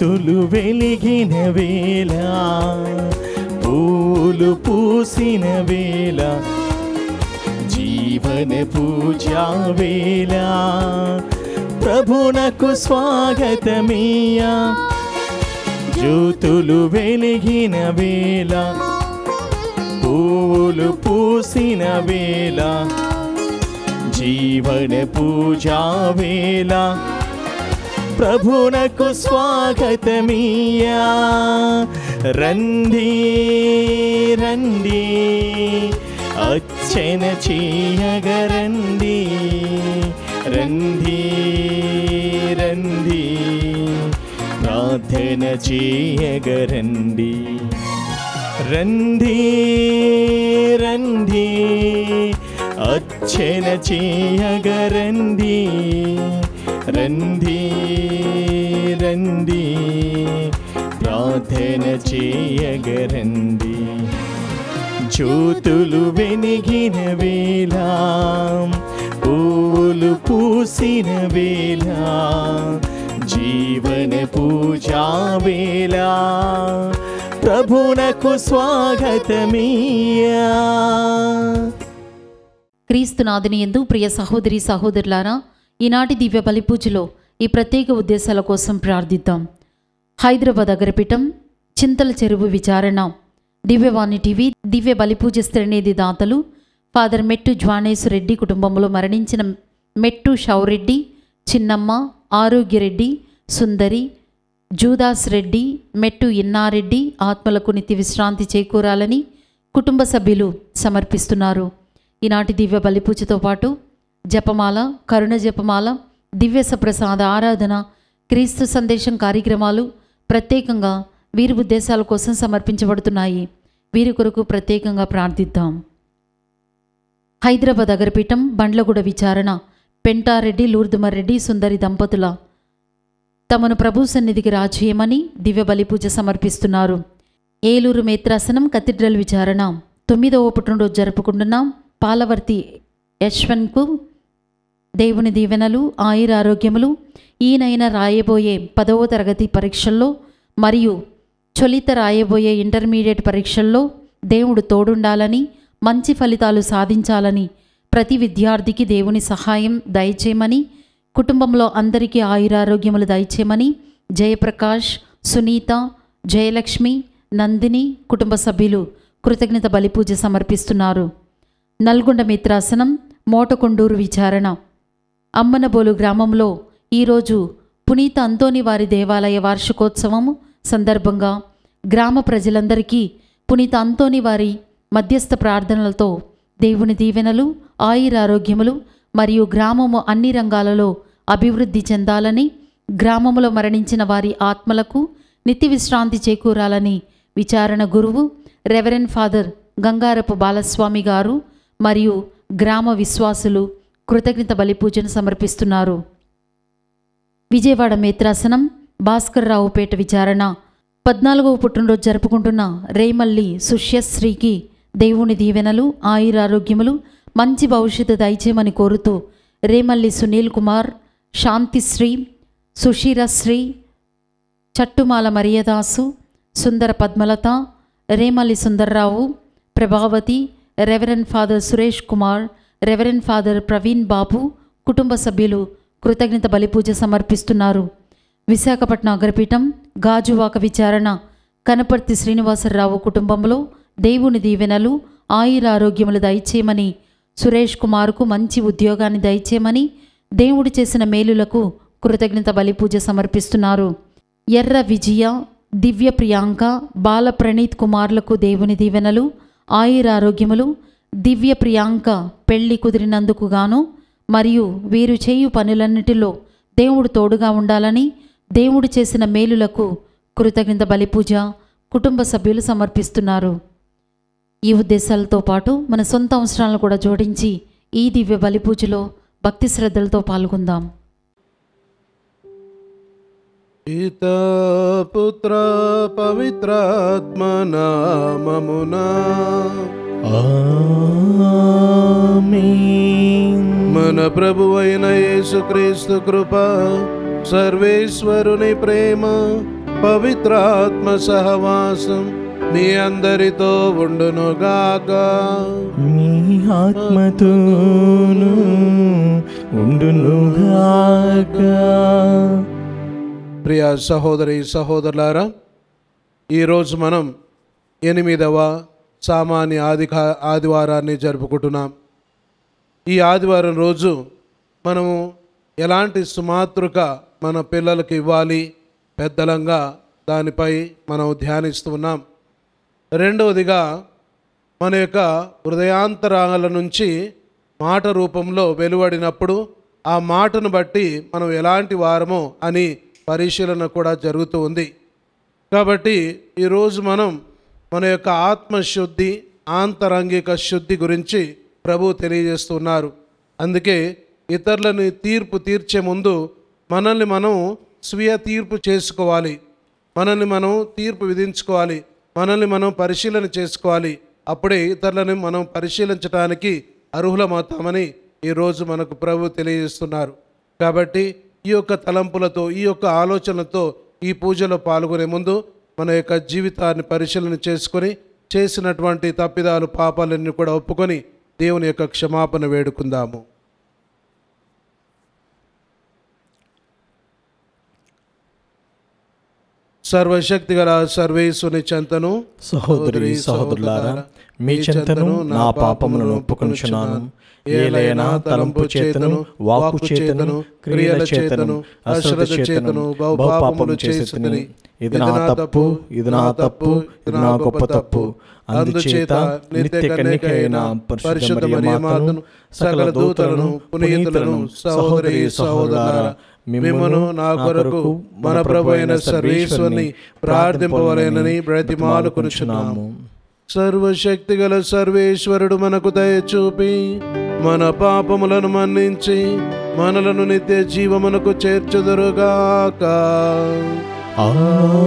జ్యోతులు వెలిగిన వేళ, పూలు పూసిన వేళ, జీవన పూజా వేళ, ప్రభునకు స్వాగతమీయా. జ్యోతులు వెలిగిన వేళ, పూలు పూసిన వేళ, జీవన పూజా వేళ, ప్రభునకు స్వాగతమీయా. రండి రండి అర్చన చేయగరండి, రండి రండి ప్రార్థన చేయగరండి. రండి రండి అర్చన చేయగరండి, రండి రండి ప్రార్థన చేయగరండి. జ్యోతులు వెలిగిన వేళ, పూలు పూసిన వేళ, జీవన పూజా వేళ, ప్రభునకు స్వాగతమీయా. క్రీస్తునాథుని యందు ప్రియ సహోదరి సహోదరులారా, ఈనాటి దివ్య బలి పూజలో ఈ ప్రత్యేక ఉద్దేశాల కోసం ప్రార్థిద్దాం. హైదరాబాద్ అగ్రపీఠం చింతల చెరువు విచారణ దివ్యవాణి టీవీ దివ్య బలిపూజ శ్రేణిది దాతలు ఫాదర్ మెట్టు జ్వానేశ్వరెడ్డి కుటుంబంలో మరణించిన మెట్టు షౌరెడ్డి, చిన్నమ్మ, ఆరోగ్యరెడ్డి, సుందరి, జూదాస్ రెడ్డి, మెట్టు ఇన్నారెడ్డి ఆత్మలకు నిత్య విశ్రాంతి చేకూరాలని కుటుంబ సభ్యులు సమర్పిస్తున్నారు. ఈనాటి దివ్య బలిపూజతో పాటు జపమాల, కరుణ జపమాల, దివ్య సప్రసాద ఆరాధన, క్రీస్తు సందేశం కార్యక్రమాలు ప్రత్యేకంగా వీరి ఉద్దేశాల కోసం సమర్పించబడుతున్నాయి. వీరి కొరకు ప్రత్యేకంగా ప్రార్థిద్దాం. హైదరాబాద్ అగ్రపీఠం బండ్లగూడ విచారణ పెంటారెడ్డి, లూర్దుమర్రెడ్డి, సుందరి దంపతుల తమను ప్రభు సన్నిధికి రాజేయమని దివ్య బలిపూజ సమర్పిస్తున్నారు. ఏలూరు మేత్రాసనం కథీడ్రల్ విచారణ 9వ పుట్టినరోజు జరుపుకుంటున్న పాలవర్తి యశ్వన్కు దేవుని దీవెనలు, ఆయురారోగ్యములు, ఈయనైనా రాయబోయే 10వ తరగతి పరీక్షల్లో మరియు చొలిత రాయబోయే ఇంటర్మీడియట్ పరీక్షల్లో దేవుడు తోడుండాలని, మంచి ఫలితాలు సాధించాలని, ప్రతి విద్యార్థికి దేవుని సహాయం దయచేయమని, కుటుంబంలో అందరికీ ఆయురారోగ్యములు దయచేయమని జయప్రకాష్, సునీత, జయలక్ష్మి, నందిని కుటుంబ సభ్యులు కృతజ్ఞత బలిపూజ సమర్పిస్తున్నారు. నల్గొండ మిత్రాసనం మోటకొండూరు విచారణ అమ్మనబోలు గ్రామంలో ఈరోజు పునీత అంతోని వారి దేవాలయ వార్షికోత్సవము సందర్భంగా గ్రామ ప్రజలందరికీ పునీత అంతోని వారి మధ్యస్థ ప్రార్థనలతో దేవుని దీవెనలు, ఆయురారోగ్యములు మరియు గ్రామము అన్ని రంగాలలో అభివృద్ధి చెందాలని, గ్రామములో మరణించిన వారి ఆత్మలకు నిత్య విశ్రాంతి చేకూరాలని విచారణ గురువు రెవరెండ్ ఫాదర్ గంగారపు బాలస్వామి గారు మరియు గ్రామ విశ్వాసులు కృతజ్ఞత బలిపూజను సమర్పిస్తున్నారు. విజయవాడ మేత్రాసనం భాస్కర్రావుపేట విచారణ 14వ పుట్టినరోజు జరుపుకుంటున్న రేమల్లి సుష్యశ్రీకి దేవుని దీవెనలు, ఆయురారోగ్యములు, మంచి భవిష్యత్తు దయచేయమని కోరుతూ Remalli Sunil Kumar, Shantisri, Susheerasri, Chattumala Mariyadasu, Sundara Padmalatha, Remalli Sundararao, Prabhavathi, reverend father Suresh Kumar, reverend father Praveen Babu కుటుంబ సభ్యులు కృతజ్ఞత బలిపూజ సమర్పిస్తున్నారు. విశాఖపట్నం అగ్రపీఠం గాజువాక విచారణ కనపర్తి శ్రీనివాసరావు కుటుంబంలో దేవుని దీవెనలు, ఆయురారోగ్యములు దయచేయమని, సురేష్ కుమార్కు మంచి ఉద్యోగాన్ని దయచేయమని, దేవుడు చేసిన మేలులకు కృతజ్ఞత బలిపూజ సమర్పిస్తున్నారు. ఎర్ర విజయ, దివ్య ప్రియాంక, బాల ప్రణీత్ కుమార్లకు దేవుని దీవెనలు, ఆయురారోగ్యములు, దివ్య ప్రియాంక పెళ్లి కుదిరినందుకు గాను మరియు వీరు చేయు పనులన్నిటిలో దేవుడు తోడుగా ఉండాలని, దేవుడు చేసిన మేలులకు కృతజ్ఞత బలిపూజ కుటుంబ సభ్యులు సమర్పిస్తున్నారు. ఈ ఉద్దేశాలతో పాటు మన సొంత అవసరాలను కూడా జోడించి ఈ దివ్య బలిపూజలో భక్తి శ్రద్ధలతో పాల్గొందాం. పితా పుత్ర పవిత్రాత్మ నామమునా ఆమేన్. మన ప్రభువైన యేసుక్రీస్తు కృప, సర్వేశ్వరుని ప్రేమ, పవిత్రాత్మ సహవాసం మీ అందరితో ఉండునుగాక. మీ ఆత్మతోను ఉండునుగాక. ప్రియ సహోదరి సహోదరులారా, ఈరోజు మనం 8వ సామాన్య ఆదివారాన్ని జరుపుకుంటున్నాం. ఈ ఆదివారం రోజు మనము ఎలాంటి సుమాతృక మన పిల్లలకు ఇవ్వాలి పెద్దలంగా దానిపై మనం ధ్యానిస్తున్నాం. రెండవదిగా మన యొక్క హృదయాంతరాల నుంచి మాట రూపంలో వెలువడినప్పుడు ఆ మాటను బట్టి మనం ఎలాంటి వారమో అని పరిశీలన కూడా జరుగుతూ ఉంది. కాబట్టి ఈరోజు మనం మన యొక్క ఆత్మశుద్ధి, ఆంతరంగిక శుద్ధి గురించి ప్రభు తెలియజేస్తున్నారు. అందుకే ఇతరులని తీర్పు తీర్చే ముందు మనల్ని మనం స్వీయ తీర్పు చేసుకోవాలి, మనల్ని మనం తీర్పు విధించుకోవాలి, మనల్ని మనం పరిశీలన చేసుకోవాలి. అప్పుడే ఇతరులను మనం పరిశీలించడానికి అర్హులమవుతామని ఈరోజు మనకు ప్రభు తెలియజేస్తున్నారు. కాబట్టి ఈ యొక్క తలంపులతో, ఈ యొక్క ఆలోచనలతో ఈ పూజలో పాల్గొనే ముందు మన యొక్క జీవితాన్ని పరిశీలన చేసుకొని చేసినటువంటి తప్పిదాలు, పాపాలన్నీ కూడా ఒప్పుకొని దేవుని యొక్క క్షమాపణ వేడుకుందాము. సర్వశక్తి గల సర్వేశ్వరుని చెంతను, సహోదరి సహోదరులారా, మీ చెంతను నా పాపములను ఒప్పుకొనుచున్నాను. ఏలైనా తలంపు చేతను, వాక్కు చేతను, క్రియల చేతను, అశ్రద్ధ చేతను బహుపాపములు చేసితిని. ఇది నా తప్పు, ఇది నా తప్పు, ఇది నా గొప్ప తప్పు. అందుచేత నిత్య కన్యకైన పరిశుద్ధ మరియమాతను, సకల దూతలను, పునీతులను, సహోదరి సహోదరులారా, మిమ్మును నా కొరకు మన ప్రభు అయిన సర్వేశ్వరుని ప్రార్థింపవలెనని బ్రతిమాలుకొనుచున్నాము. సర్వశక్తి గల సర్వేశ్వరుడు మనకు దయ చూపి మన పాపములను మన్నించి మనలను నిత్య జీవమునకు చేర్చుదురుగాక. ఆమేన్.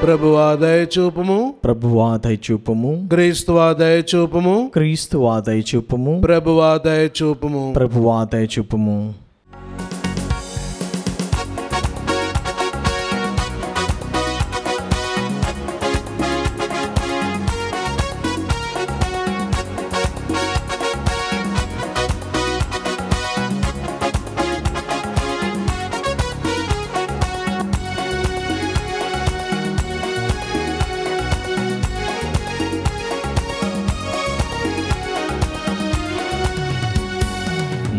ప్రభువా దయ చూపుము, ప్రభువా దయ చూపుము, క్రీస్తువా దయ చూపుము, క్రీస్తువా దయ చూపుము, ప్రభువా దయ చూపుము, ప్రభువా దయ చూపుము.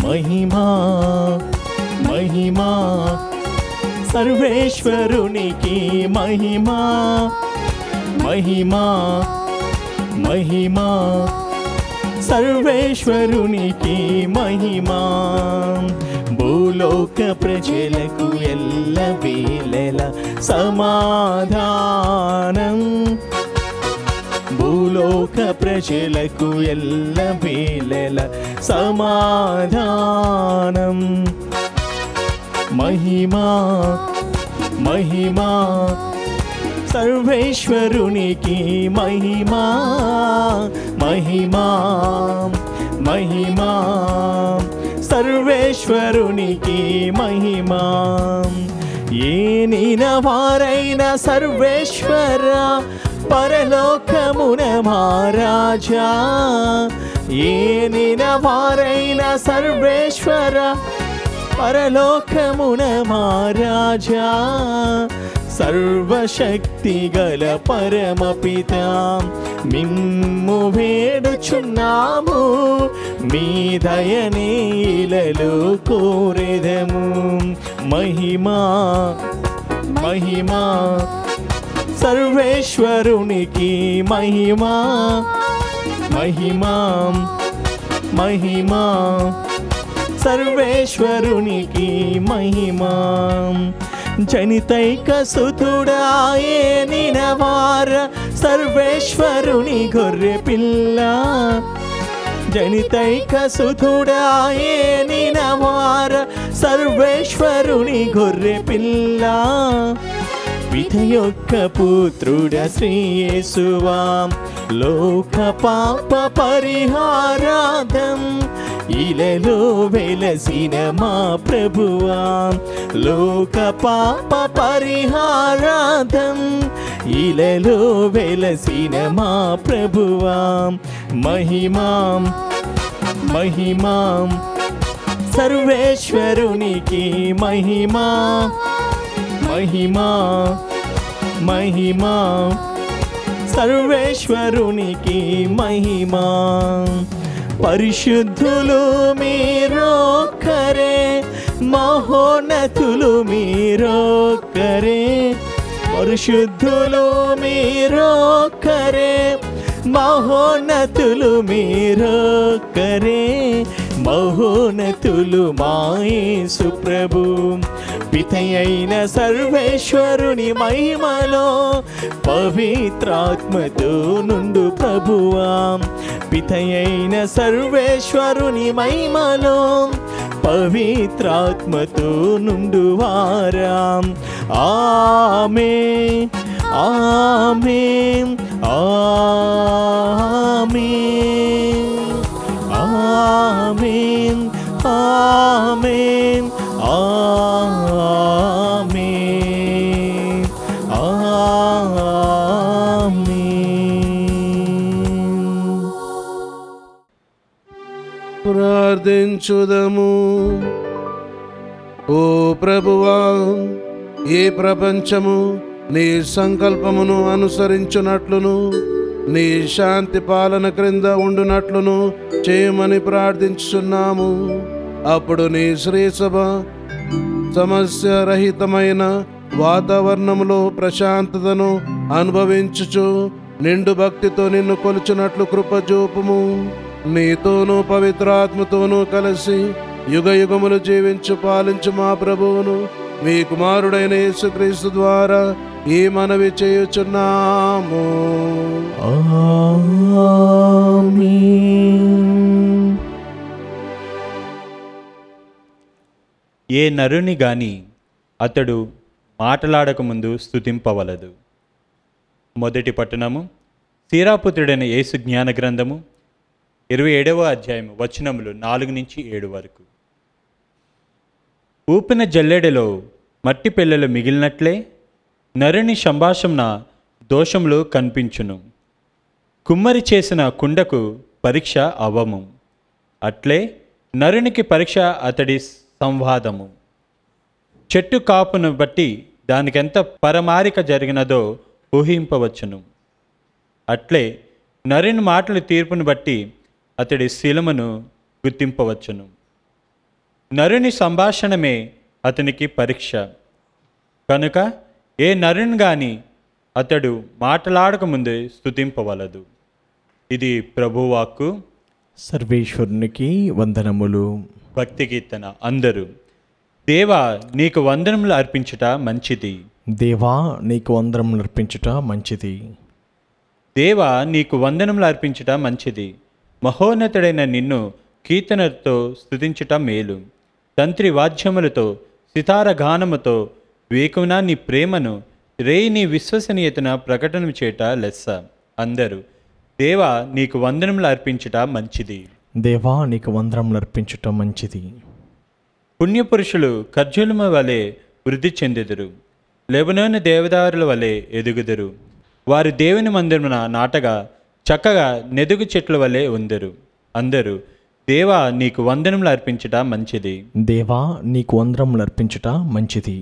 మహిమా మహిమా సర్వేశ్వరునికి మహిమా, మహిమా మహిమా సర్వేశ్వరునికి మహిమా. భూలోక ప్రజలకు ఎల్లవేళల సమాధానం, భూలోక ప్రజలకు ఎల్లవేళల సమాధానం. మహిమా మహిమా సర్వేశ్వరునికి మహిమా, మహిమా మహిమా సర్వేశ్వరునికి మహిమా. ఏనిన వారైన సర్వేశ్వర పరలోకమున మహారాజా, ఏనిన వారైన సర్వేశ్వర పరలోకమున మహారాజా. సర్వశక్తి గల పరమపిత మిమ్ము వేడుచున్నాము, మీ దయనీలలో కోరెదము. మహిమా మహిమా సర్వేశ్వరునికి మహిమా, మహిమా మహిమా సర్వేశ్వరునికి మహిమా. జనితైక సుతుడాయే నినవార సర్వేశ్వరుని గొర్రె పిల్ల, జనితైక సుతుడాయే నినవార సర్వేశ్వరుని గొర్రె పిల్ల. పిత యొక్క పుత్రుడ శ్రీ యేసువా, లోక పాప పరిహారార్థం ఇలలో వెలసిన మా ప్రభువా, లోక పాప పరిహారార్థం ఇలలో వెలసిన మా ప్రభువా, మహిమాం మహిమాం సర్వేశ్వరునికి మహిమా మహిమా మహిమా సర్వేశ్వరునికి మహిమా. పరిశుద్ధులు మీరొక్కరే, మహోన్నతులు మీరొక్కరే, పరిశుద్ధులు మీరొక్కరే, మహోన్నతులు మీరొక్కరే, మహోన్నతులు మా యేసు ప్రభు. పితయైన సర్వేశ్వరుని మహిమలో పవిత్రాత్మతో నుండు ప్రభువా, పితయైన సర్వేశ్వరుని మహిమలో పవిత్రాత్మతో నుండు వారాం. ఆమేన్ ఆమేన్ ఆమేన్ ఆమేన్ ఆమేన్ ఆమేన్ ఆమేన్. ప్రార్థించుదము. ఓ ప్రభువా, ఈ ప్రపంచము నీ సంకల్పమును అనుసరించునట్లును నీ శాంతి పాలన క్రింద ఉండునట్లును చేయమని ప్రార్థించుచున్నాము. అప్పుడు నీ శ్రీసభ సమస్య రహితమైన వాతావరణంలో ప్రశాంతతను అనుభవించుచు నిండు భక్తితో నిన్ను కొలుచున్నట్లు కృపజూపుము. నీతోనూ పవిత్రాత్మతోనూ కలిసి యుగ యుగములు జీవించు పాలించు మా ప్రభువును మీ కుమారుడైన యేసుక్రీస్తు ద్వారా ఈ మనవి చేయుచున్నాము. ఆమేన్. ఏ నరుని గాని అతడు మాటలాడకముందు స్తుతింపవలదు. మొదటి పట్టణము సీరాపుత్రుడైన యేసు జ్ఞాన గ్రంథము 27వ అధ్యాయం వచనములు 4-7 వరకు. ఊపిన జల్లెడలో మట్టి పిల్లలు మిగిలినట్లే నరుని సంభాషణ దోషములు కనిపించును. కుమ్మరి చేసిన కుండకు పరీక్ష అవము, అట్లే నరునికి పరీక్ష అతడి సంవాదము. చెట్టు కాపును బట్టి దానికెంత పరమారిక జరిగినదో ఊహింపవచ్చును. అట్లే నరుని మాటల తీర్పును బట్టి అతడి శీలమును గుర్తింపవచ్చును. నరుని సంభాషణమే అతనికి పరీక్ష కనుక ఏ నరుని గాని అతడు మాట్లాడకముందే స్తుతింపవలదు. ఇది ప్రభువాక్కు. సర్వేశ్వరునికి వందనములు. భక్తి కీర్తన. అందరూ దేవా నీకు వందనములు అర్పించుట మంచిది. దేవా నీకు వందనములు అర్పించుట మంచిది. దేవా నీకు వందనములు అర్పించుట మంచిది. మహోన్నతుడైన నిన్ను కీర్తనలతో స్తుతించుట మేలు. తంత్రి వాద్యములతో సితార గానముతో వేకున నీ ప్రేమను రేయి నీ విశ్వసనీయతను ప్రకటన చేట లెస్స. అందరూ దేవా నీకు వందనములు అర్పించుట మంచిది. దేవా నీకు వందనములు అర్పించుట మంచిది. పుణ్యపురుషులు ఖర్జూలము వలె వృద్ధి చెందెదరు, లెబనోను దేవదారుల వలె ఎదుగుదరు. వారు దేవుని మందిరమున నాటగా చక్కగా నెదుగు చెట్ల వలె ఉందరు. అందరూ దేవా నీకు వందనములు అర్పించుట మంచిది. దేవా నీకు వందనములు అర్పించుట మంచిది.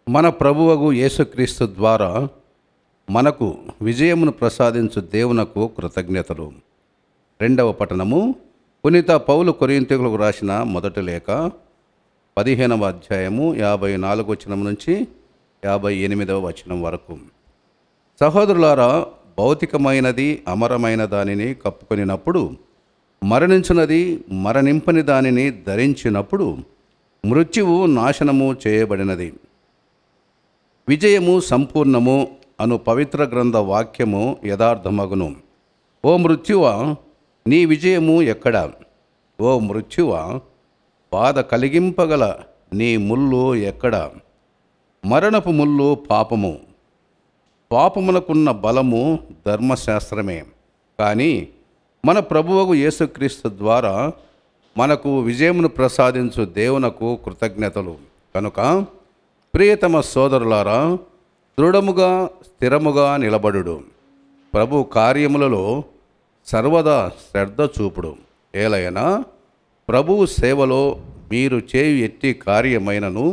మన ప్రభువగు యేసుక్రీస్తు ద్వారా మనకు విజయమును ప్రసాదించు దేవునకు కృతజ్ఞతలు. 2వ పట్టణము పునీత పౌలు కొరింథీయులకు రాసిన మొదటి లేఖ 15వ అధ్యాయము 54వ వచనం నుంచి 58వ వచనం వరకు. సహోదరులారా, భౌతికమైనది అమరమైన దానిని కప్పుకొనినప్పుడు, మరణించున్నది మరణింపని దానిని ధరించినప్పుడు మృత్యువు నాశనము చేయబడినది. విజయము సంపూర్ణము అను పవిత్ర గ్రంథ వాక్యము యథార్థమగును. ఓ మృత్యువా, నీ విజయము ఎక్కడ? ఓ మృత్యువా, బాధ కలిగింపగల నీ ముళ్ళు ఎక్కడ? మరణపు ముళ్ళు పాపము. పాపమునకున్న బలము ధర్మశాస్త్రమే కానీ మన ప్రభువగు యేసుక్రీస్తు ద్వారా మనకు విజయమును ప్రసాదించు దేవునకు కృతజ్ఞతలు. కనుక ప్రియతమ సోదరులారా, దృఢముగా స్థిరముగా నిలబడుడు, ప్రభు కార్యములలో సర్వదా శ్రద్ధ చూపుడు. ఏలైనా ప్రభువు సేవలో మీరు చేయు ఎట్టి కార్యమైనను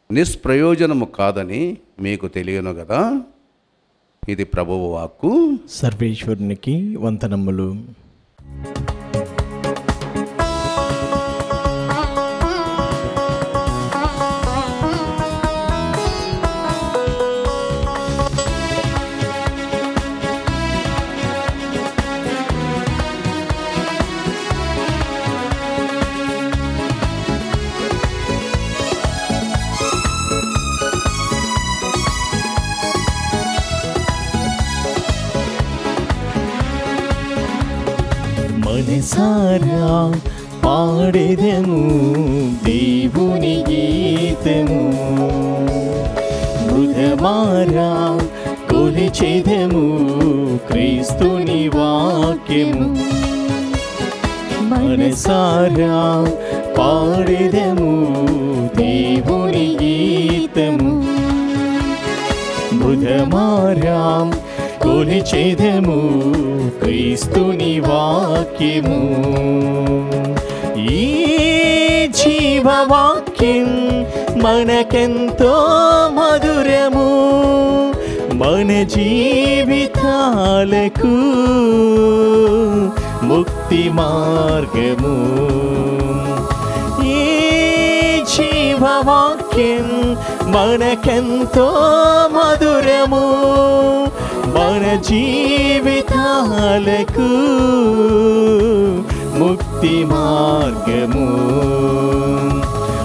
నిష్ప్రయోజనము కాదని మీకు తెలియను కదా. ఇది ప్రభువు వాక్కు. సర్వేశ్వరునికి వందనములు. మనసారా పాడెదము దేవుని గీతము, హృదయమారా కొలిచెదము క్రీస్తుని వాక్యము. మనసారా పాడెదము దేవుని గీతము, హృదయమారా కొలిచెదము క్రీస్తుని వాక్యము. ఈ జీవవాక్యం మనకెంతో మధురము, మన జీవితాలకు ముక్తి మార్గము. ఈ జీవవాక్యం మనకెంతో మధురము, మన జీవితాలకు ముక్తి మార్గము.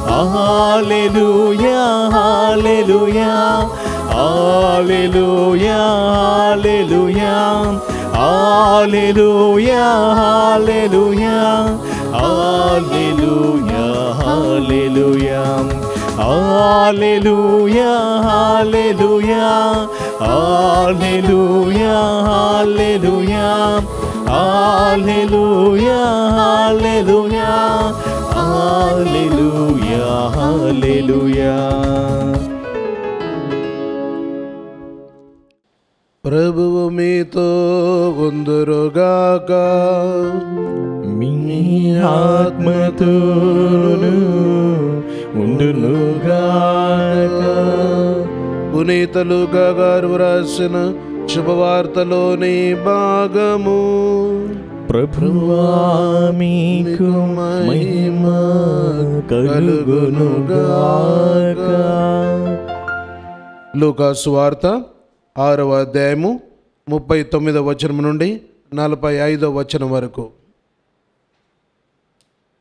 హల్లెలూయా హల్లెలూయా హల్లెలూయా హల్లెలూయా హల్లెలూయా హల్లెలూయా హల్లెలూయా హల్లెలూయా హల్లెలూయా హల్లెలూయా హల్లెలూయా హల్లెలూయా హల్లెలూయా హల్లెలూయా హల్లెలూయా. ప్రభువు మీతో ఉందురుగాక, మీ ఆత్మతోను ఉండునుగాక. పునీత లూకా గారు వ్రాసిన శుభవార్తలోని భాగము. ప్రభువా మీకు మహిమ కలుగునుగాక. లూకా సువార్త 6వ అధ్యాయము 39వ వచనం నుండి 45వ వచనం వరకు.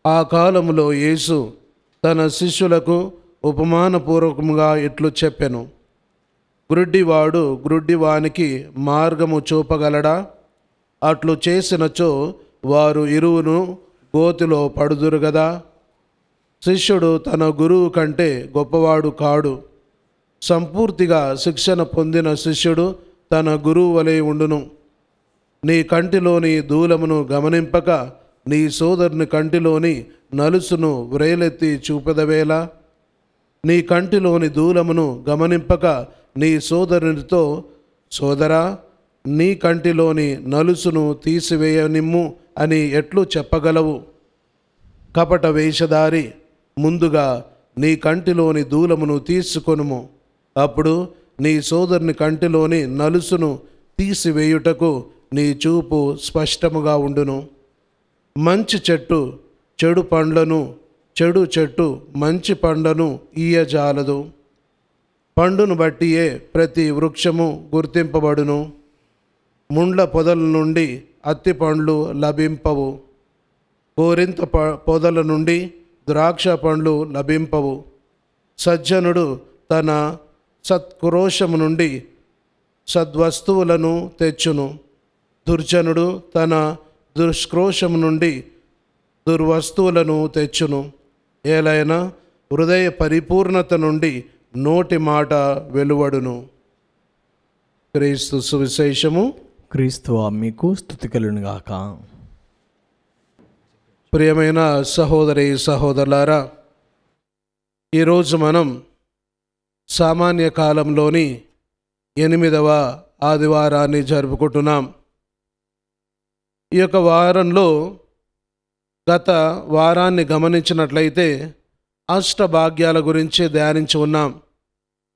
ఆ కాలములో యేసు తన శిష్యులకు ఉపమానపూర్వకముగా ఇట్లు చెప్పెను. గ్రుడ్డివాడు గ్రుడ్డివానికి మార్గము చూపగలడా? అట్లు చేసినచో వారు ఇరువును గోతిలో పడుదురు గదా. శిష్యుడు తన గురువు కంటే గొప్పవాడు కాడు. సంపూర్తిగా శిక్షణ పొందిన శిష్యుడు తన గురువు వలె ఉండును. నీ కంటిలోని దూలమును గమనింపక నీ సోదరుని కంటిలోని నలుసును వ్రేలెత్తి చూపెదవేలా? నీ కంటిలోని దూలమును గమనింపక నీ సోదరునితో, సోదరా, నీ కంటిలోని నలుసును తీసివేయనిమ్ము అని ఎట్లు చెప్పగలవు? కపట వేషధారి, ముందుగా నీ కంటిలోని దూలమును తీసుకొనుము, అప్పుడు నీ సోదరుని కంటిలోని నలుసును తీసివేయుటకు నీ చూపు స్పష్టముగా ఉండును. మంచి చెట్టు చెడు పండ్లను, చెడు చెట్టు మంచి పండ్లను ఇయ్యజాలదు. పండును బట్టియే ప్రతి వృక్షము గుర్తింపబడును. ముండ్ల పొదల నుండి అత్తి పండ్లు లభింపవు, కోరింత పొదల నుండి ద్రాక్ష పండ్లు లభింపవు. సజ్జనుడు తన సత్క్రోశము నుండి సద్వస్తువులను తెచ్చును, దుర్జనుడు తన దుష్క్రోశము నుండి దుర్వస్తువులను తెచ్చును. ఏలైనా హృదయ పరిపూర్ణత నుండి నోటి మాట వెలువడును. క్రీస్తు సువిశేషము. క్రీస్తువా మీకు స్తుతి కలుగునుగాక. ప్రియమైన సహోదరి సహోదరులారా, ఈరోజు మనం సామాన్య కాలంలోని 8వ ఆదివారాన్ని జరుపుకుంటున్నాం. ఈ యొక్క వారంలో గత వారాన్ని గమనించినట్లయితే అష్టభాగ్యాల గురించి ధ్యానించి ఉన్నాం.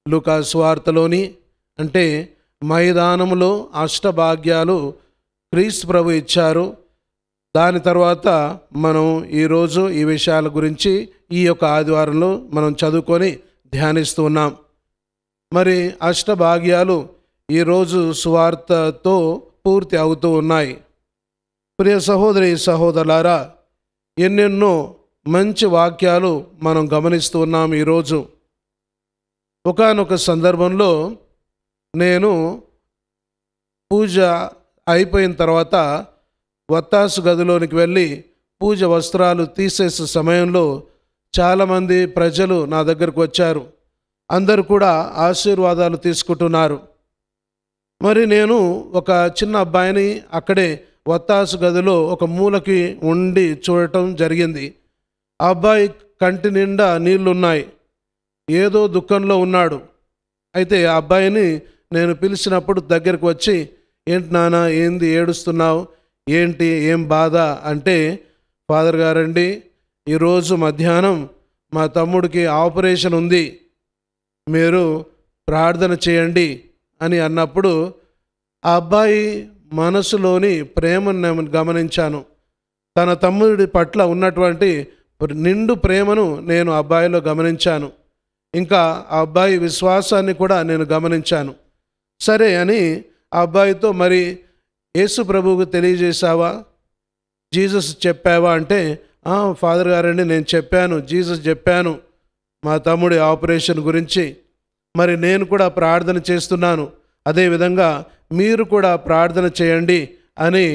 లూకా సువార్తలోని అంటే మైదానంలో అష్టభాగ్యాలు క్రీస్తు ప్రభు ఇచ్చారు. దాని తర్వాత మనం ఈరోజు ఈ విషయాల గురించి ఈ యొక్క ఆదివారంలో మనం చదువుకొని ధ్యానిస్తూ ఉన్నాం. మరి అష్టభాగ్యాలు ఈరోజు సువార్తతో పూర్తి అవుతూ ఉన్నాయి. ప్రియ సహోదరి సహోదరులారా, ఎన్నెన్నో మంచి వాక్యాలు మనం గమనిస్తూ ఉన్నాం. ఈరోజు ఒకానొక సందర్భంలో నేను పూజ అయిపోయిన తర్వాత వత్తాసు గదిలోనికి వెళ్ళి పూజ వస్త్రాలు తీసేసే సమయంలో చాలామంది ప్రజలు నా దగ్గరకు వచ్చారు. అందరూ కూడా ఆశీర్వాదాలు తీసుకుంటున్నారు. మరి నేను ఒక చిన్న అబ్బాయిని అక్కడే వత్తాసు గదిలో ఒక మూలకి ఉండి చూడటం జరిగింది. ఆ అబ్బాయి కంటి నిండా నీళ్లున్నాయి, ఏదో దుఃఖంలో ఉన్నాడు. అయితే ఆ అబ్బాయిని నేను పిలిచినప్పుడు దగ్గరకు వచ్చి, ఏంటి నాన్న, ఏంది ఏడుస్తున్నావు, ఏంటి, ఏం బాధ అంటే, ఫాదర్ గారండి, ఈరోజు మధ్యాహ్నం మా తమ్ముడికి ఆపరేషన్ ఉంది, మీరు ప్రార్థన చేయండి అని అన్నప్పుడు ఆ అబ్బాయి మనసులోని ప్రేమను నేను గమనించాను. తన తమ్ముడి పట్ల ఉన్నటువంటి నిండు ప్రేమను నేను అబ్బాయిలో గమనించాను. ఇంకా ఆ అబ్బాయి విశ్వాసాన్ని కూడా నేను గమనించాను. సరే అని ఆ అబ్బాయితో, మరి యేసు ప్రభువుకు తెలియజేశావా, జీసస్ చెప్పావా అంటే, ఫాదర్ గారండి నేను చెప్పాను, జీసస్ చెప్పాను మా తమ్ముడి ఆపరేషన్ గురించి. మరి నేను కూడా ప్రార్థన చేస్తున్నాను, అదేవిధంగా మీరు కూడా ప్రార్థన చేయండి అని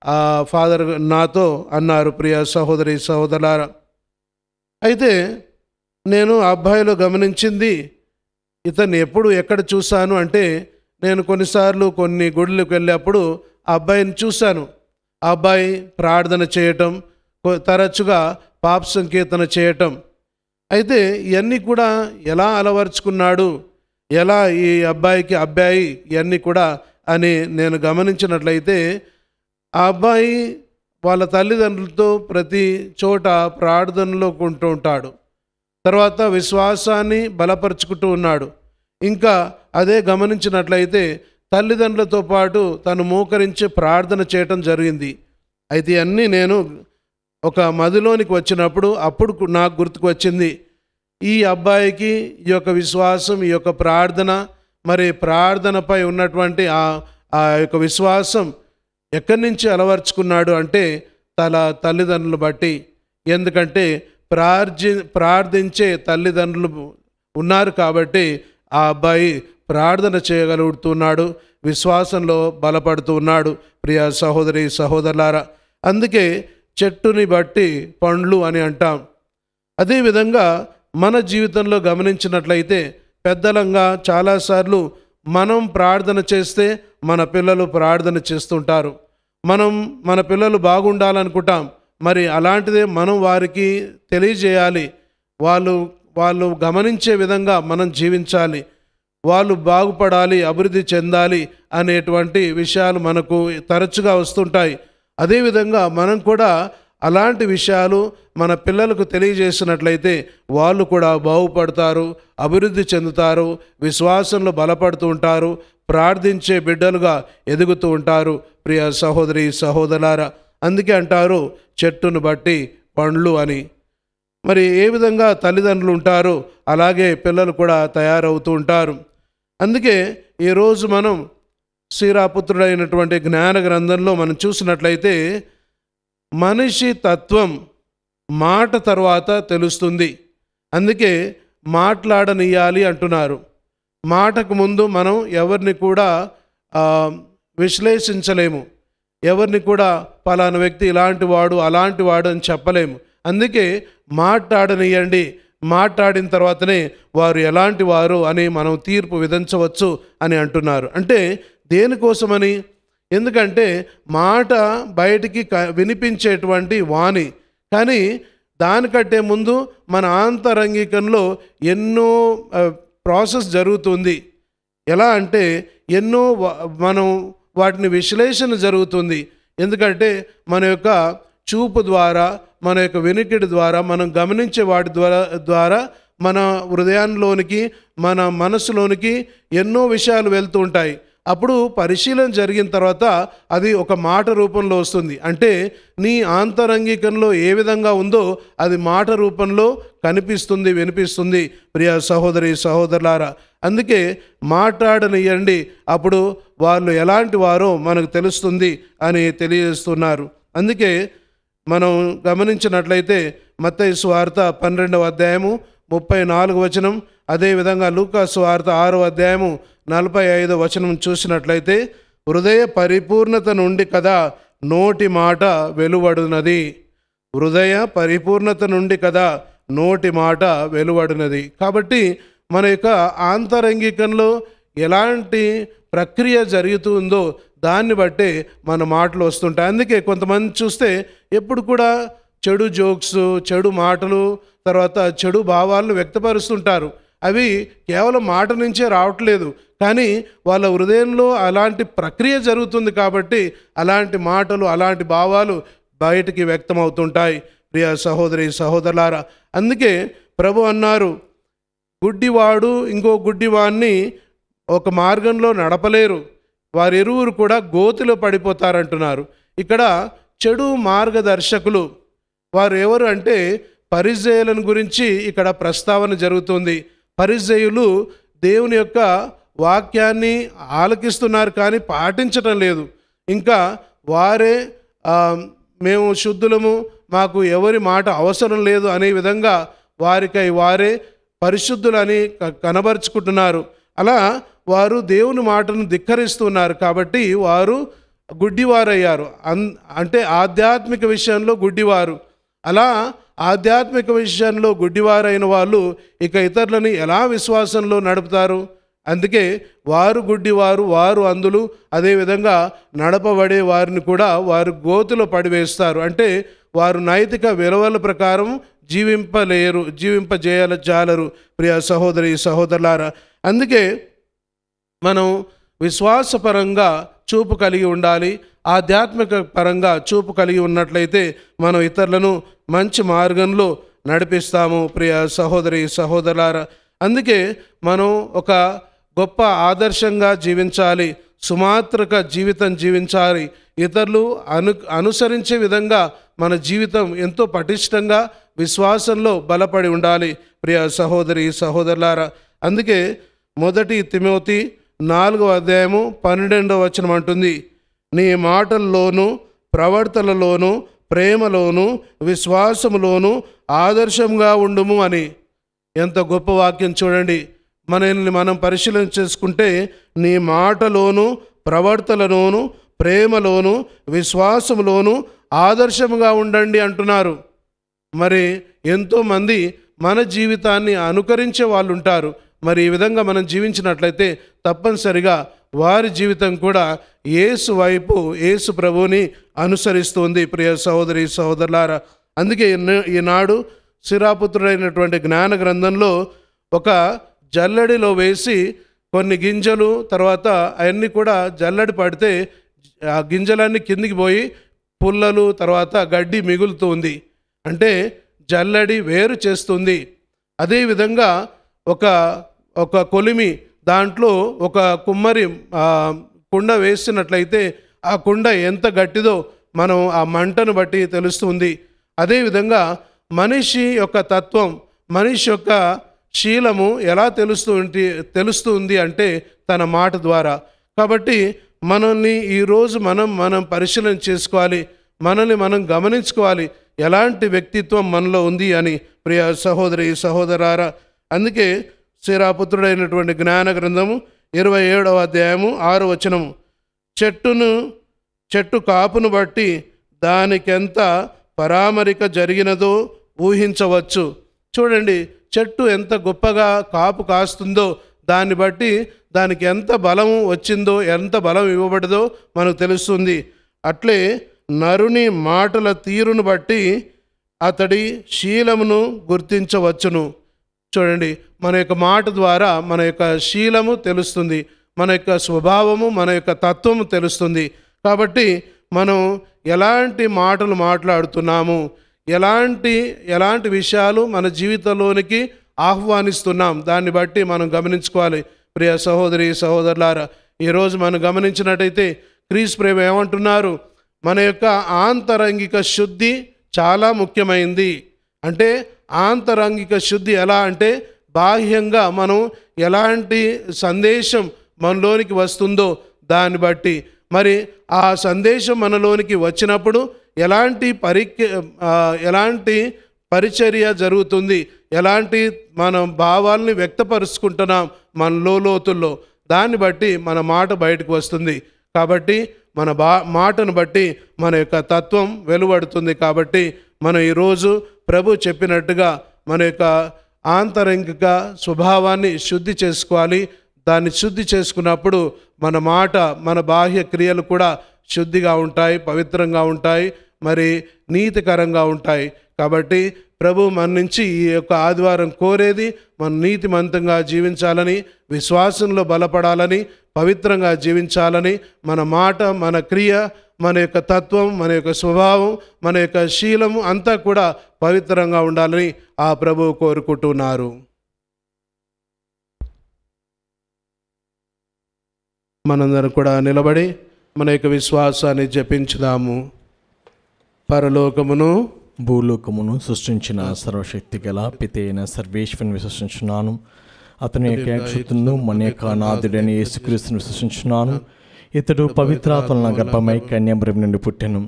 ఆ ఫాదర్ నాతో అన్నారు. ప్రియ సహోదరి సహోదరులారా, అయితే నేను ఆ అబ్బాయిలో గమనించింది, ఇతన్ని ఎప్పుడు ఎక్కడ చూశాను అంటే, నేను కొన్నిసార్లు కొన్ని గుడులకు వెళ్ళేప్పుడు ఆ అబ్బాయిని చూశాను. ఆ అబ్బాయి ప్రార్థన చేయటం, తరచుగా పాప సంకీర్తన చేయటం. అయితే ఇవన్నీ కూడా ఎలా అలవర్చుకున్నాడు, ఎలా ఈ అబ్బాయికి అబ్బాయి ఇవన్నీ కూడా అని నేను గమనించినట్లయితే, ఆ అబ్బాయి వాళ్ళ తల్లిదండ్రులతో ప్రతి చోట ప్రార్థనలో ఉంటూ ఉంటాడు. తర్వాత విశ్వాసాన్ని బలపరుచుకుంటూ ఉన్నాడు. ఇంకా అదే గమనించినట్లయితే తల్లిదండ్రులతో పాటు తను మోకరించి ప్రార్థన చేయటం జరిగింది. అయితే అన్నీ నేను ఒక మదిలోనికి వచ్చినప్పుడు అప్పుడు నాకు గుర్తుకు వచ్చింది, ఈ అబ్బాయికి ఈ యొక్క విశ్వాసం, ఈ యొక్క ప్రార్థన, మరి ప్రార్థనపై ఉన్నటువంటి ఆ యొక్క విశ్వాసం ఎక్కడి నుంచి అలవర్చుకున్నాడు అంటే తల్లిదండ్రులు బట్టి. ఎందుకంటే ప్రార్థించే తల్లిదండ్రులు ఉన్నారు కాబట్టి ఆ అబ్బాయి ప్రార్థన చేయగలుగుతున్నాడు, విశ్వాసంలో బలపడుతూ ఉన్నాడు. ప్రియ సహోదరి సహోదరులారా, అందుకే చెట్టుని బట్టి పండ్లు అని అంటాం. అదేవిధంగా మన జీవితంలో గమనించినట్లయితే పెద్దలంగా చాలాసార్లు మనం ప్రార్థన చేస్తే మన పిల్లలు ప్రార్థన చేస్తుంటారు. మన పిల్లలు బాగుండాలనుకుంటాం, మరి అలాంటిదే మనం వారికి తెలియజేయాలి. వాళ్ళు గమనించే విధంగా మనం జీవించాలి, వాళ్ళు బాగుపడాలి, అభివృద్ధి చెందాలి అనేటువంటి విషయాలు మనకు తరచుగా వస్తుంటాయి. అదేవిధంగా మనం కూడా అలాంటి విషయాలు మన పిల్లలకు తెలియజేసినట్లయితే వాళ్ళు కూడా బాగుపడతారు, అభివృద్ధి చెందుతారు, విశ్వాసంలో బలపడుతూ ఉంటారు, ప్రార్థించే బిడ్డలుగా ఎదుగుతూ ఉంటారు. ప్రియ సహోదరి సహోదరులారా, అందుకే అంటారు చెట్టును బట్టి పండ్లు అని. మరి ఏ విధంగా తల్లిదండ్రులు ఉంటారో అలాగే పిల్లలు కూడా తయారవుతూ ఉంటారు. అందుకే ఈరోజు మనం శ్రీరాపుత్రుడైనటువంటి జ్ఞాన గ్రంథంలో మనం చూసినట్లయితే మనిషి తత్వం మాట తర్వాత తెలుస్తుంది. అందుకే మాట్లాడనియాలి అంటున్నారు. మాటకు ముందు మనం ఎవరిని కూడా విశ్లేషించలేము, ఎవరిని కూడా పలానా వ్యక్తి ఇలాంటి వాడు అలాంటి వాడు అని చెప్పలేము. అందుకే మాట్లాడనియండి, మాట్లాడిన తర్వాతనే వారు ఎలాంటి వారు అని మనం తీర్పు విధించవచ్చు అని అంటున్నారు. అంటే దేనికోసమని? ఎందుకంటే మాట బయటికి వినిపించేటువంటి వాణి. కానీ దానికంటే ముందు మన ఆంతరంగికంలో ఎన్నో ప్రాసెస్ జరుగుతుంది. ఎలా అంటే ఎన్నో మనం వాటిని విశ్లేషణ జరుగుతుంది. ఎందుకంటే మన యొక్క చూపు ద్వారా, మన యొక్క వినికిడి ద్వారా, మనం గమనించే వాటి ద్వారా మన హృదయంలోనికి, మన మనసులోనికి ఎన్నో విషయాలు వెళ్తూ ఉంటాయి. అప్పుడు పరిశీలన జరిగిన తర్వాత అది ఒక మాట రూపంలో వస్తుంది. అంటే నీ ఆంతరంగికంలో ఏ విధంగా ఉందో అది మాట రూపంలో కనిపిస్తుంది, వినిపిస్తుంది. ప్రియ సహోదరి సహోదరులారా, అందుకే మాట్లాడనియండి, అప్పుడు వాళ్ళు ఎలాంటి వారో మనకు తెలుస్తుంది అని తెలియజేస్తున్నారు. అందుకే మనం గమనించినట్లయితే మత్తయి సువార్త 12వ అధ్యాయము 34వ వచనం, అదేవిధంగా లూకా సువార్త 6వ అధ్యాయము 45వ వచనం చూసినట్లయితే, హృదయ పరిపూర్ణత నుండి కదా నోటి మాట వెలువడునది. హృదయ పరిపూర్ణత నుండి కదా నోటి మాట వెలువడినది. కాబట్టి మన యొక్క ఆంతరంగికంలో ఎలాంటి ప్రక్రియ జరుగుతుందో దాన్ని బట్టే మన మాటలు వస్తుంటాయి. అందుకే కొంతమంది చూస్తే ఎప్పుడు కూడా చెడు జోక్స్, చెడు మాటలు, తర్వాత చెడు భావాలను వ్యక్తపరుస్తుంటారు. అవి కేవలం మాట నుంచే రావట్లేదు, కానీ వాళ్ళ హృదయంలో అలాంటి ప్రక్రియ జరుగుతుంది కాబట్టి అలాంటి మాటలు, అలాంటి భావాలు బయటికి వ్యక్తమవుతుంటాయి. ప్రియ సహోదరి సహోదరులారా, అందుకే ప్రభు అన్నారు, గుడ్డివాడు ఇంకో గుడ్డివాడిని ఒక మార్గంలో నడపలేరు, వారిరువురు కూడా గోతిలో పడిపోతారంటున్నారు. ఇక్కడ చెడు మార్గదర్శకులు వారు ఎవరు అంటే పరిసయ్యులను గురించి ఇక్కడ ప్రస్తావన జరుగుతుంది. పరిసయ్యులు దేవుని యొక్క వాక్యాన్ని ఆలకిస్తున్నారు కానీ పాటించటం లేదు. ఇంకా వారే మేము శుద్ధులము, మాకు ఎవరి మాట అవసరం లేదు అనే విధంగా వారికై వారే పరిశుద్ధులని కనబరుచుకుంటున్నారు. అలా వారు దేవుని మాటను ధిక్కరిస్తున్నారు కాబట్టి వారు గుడ్డివారయ్యారు. అంటే ఆధ్యాత్మిక విషయంలో గుడ్డివారు. అలా ఆధ్యాత్మిక విషయంలో గుడ్డివారైన వాళ్ళు ఇక ఇతరులని ఎలా విశ్వాసంలో నడుపుతారు? అందుకే వారు గుడ్డివారు, వారు అంధులు. అదేవిధంగా నడపబడే వారిని కూడా వారు గోతిలో పడివేస్తారు. అంటే వారు నైతిక విలువల ప్రకారం జీవింపజేయజాలరు. ప్రియ సహోదరి సహోదరులారా, అందుకే మనం విశ్వాసపరంగా చూపు కలిగి ఉండాలి. ఆధ్యాత్మిక పరంగా చూపు కలిగి ఉన్నట్లయితే మనం ఇతరులను మంచి మార్గంలో నడిపిస్తాము. ప్రియ సహోదరి సహోదరులారా, అందుకే మనం ఒక గొప్ప ఆదర్శంగా జీవించాలి, సుమాత్రక జీవితం జీవించాలి. ఇతరులు అనుసరించే విధంగా మన జీవితం ఎంతో పటిష్టంగా విశ్వాసంలో బలపడి ఉండాలి. ప్రియ సహోదరి సహోదరులారా, అందుకే 1 తిమోతి 4వ అధ్యాయము 12వ వచనం అంటుంది, నీ మాటల్లోనూ ప్రవర్తనలోనూ ప్రేమలోనూ విశ్వాసములోనూ ఆదర్శంగా ఉండుము అని. ఎంత గొప్ప వాక్యం చూడండి. మనల్ని మనం పరిశీలన చేసుకుంటే నీ మాటలోనూ ప్రవర్తనలోనూ ప్రేమలోనూ విశ్వాసములోనూ ఆదర్శముగా ఉండండి అంటున్నారు. మరి ఎంతోమంది మన జీవితాన్ని అనుకరించే వాళ్ళు ఉంటారు. మరి ఈ విధంగా మనం జీవించినట్లయితే తప్పనిసరిగా వారి జీవితం కూడా యేసు వైపు, యేసు ప్రభువుని అనుసరిస్తుంది. ప్రియ సహోదరి సహోదరులారా, అందుకే ఈనాడు శిరాపుత్రుడైనటువంటి జ్ఞాన గ్రంథంలో ఒక జల్లడిలో వేసి కొన్ని గింజలు, తర్వాత అవన్నీ కూడా జల్లడి పడితే ఆ గింజలన్నీ కిందికి పోయి పుల్లలు, తర్వాత గడ్డి మిగులుతూ ఉంది. అంటే జల్లడి వేరు చేస్తుంది. అదేవిధంగా ఒక కొలిమి, దాంట్లో ఒక కుమ్మరి కుండ వేసినట్లయితే ఆ కుండ ఎంత గట్టిదో మనం ఆ మంటను బట్టి తెలుస్తుంది. అదేవిధంగా మనిషి యొక్క తత్వం, మనిషి యొక్క శీలము ఎలా తెలుస్తుంది అంటే తన మాట ద్వారా. కాబట్టి మనల్ని ఈరోజు మనం పరిశీలన చేసుకోవాలి, మనల్ని మనం గమనించుకోవాలి ఎలాంటి వ్యక్తిత్వం మనలో ఉంది అని. ప్రియ సహోదరి సహోదరారా, అందుకే శిరాపుత్రుడైనటువంటి జ్ఞాన గ్రంథము 27వ అధ్యాయము 6వ వచనము, చెట్టు కాపును బట్టి దానికెంత పరామరిక జరిగినదో ఊహించవచ్చు. చూడండి, చెట్టు ఎంత గొప్పగా కాపు కాస్తుందో దాన్ని బట్టి దానికి ఎంత బలం వచ్చిందో, ఎంత బలం ఇవ్వబడదో మనకు తెలుస్తుంది. అట్లే నరుని మాటల తీరును బట్టి అతడి శీలమును గుర్తించవచ్చును. చూడండి, మన యొక్క మాట ద్వారా మన యొక్క శీలము తెలుస్తుంది, మన యొక్క స్వభావము, మన యొక్క తత్వము తెలుస్తుంది. కాబట్టి మనం ఎలాంటి మాటలు మాట్లాడుతున్నాము, ఎలాంటి విషయాలు మన జీవితంలోనికి ఆహ్వానిస్తున్నాం, దాన్ని బట్టి మనం గమనించుకోవాలి. ప్రియ సహోదరి సహోదరులారా, ఈరోజు మనం గమనించినట్టయితే క్రీస్తు ప్రభు ఏమంటున్నారు? మన యొక్క ఆంతరంగిక శుద్ధి చాలా ముఖ్యమైంది. అంటే ఆంతరంగిక శుద్ధి ఎలా అంటే, బాహ్యంగా మనం ఎలాంటి సందేశం మనలోనికి వస్తుందో దాన్ని బట్టి, మరి ఆ సందేశం మనలోనికి వచ్చినప్పుడు ఎలాంటి పరిచర్య జరుగుతుంది, ఎలాంటి మనం భావాల్ని వ్యక్తపరుచుకుంటున్నాం మన లోతుల్లో, దాన్ని బట్టి మన మాట బయటకు వస్తుంది. కాబట్టి మన మాటను బట్టి మన యొక్క తత్వం వెలువడుతుంది. కాబట్టి మనం ఈరోజు ప్రభు చెప్పినట్టుగా మన యొక్క ఆంతరంగిక స్వభావాన్ని శుద్ధి చేసుకోవాలి. దాన్ని శుద్ధి చేసుకున్నప్పుడు మన మాట, మన బాహ్య క్రియలు కూడా శుద్ధిగా ఉంటాయి, పవిత్రంగా ఉంటాయి, మరి నీతికరంగా ఉంటాయి. కాబట్టి ప్రభు మన నుంచి ఈ యొక్క ఆదివారం కోరేది మన నీతిమంతంగా జీవించాలని, విశ్వాసంలో బలపడాలని, పవిత్రంగా జీవించాలని, మన మాట, మన క్రియ, మన యొక్క తత్వం, మన యొక్క స్వభావం, మన యొక్క శీలము అంతా కూడా పవిత్రంగా ఉండాలని ఆ ప్రభువు కోరుకుంటున్నారు. మనందరం కూడా నిలబడి మన యొక్క విశ్వాసాన్ని జపించుదాము. పరలోకమును భూలోకమును సృష్టించిన సర్వశక్తి గల పిత అయిన సర్వేశ్వరుని విశ్వసించున్నాను. అతని యొక్క ఏకశక్తులను మన యొక్క నాథుడైన యేసుక్రీస్తుని విశ్వసించున్నాను. ఇతడు పవిత్రాత్మల గర్భమై కన్యామరి నుండి పుట్టెను.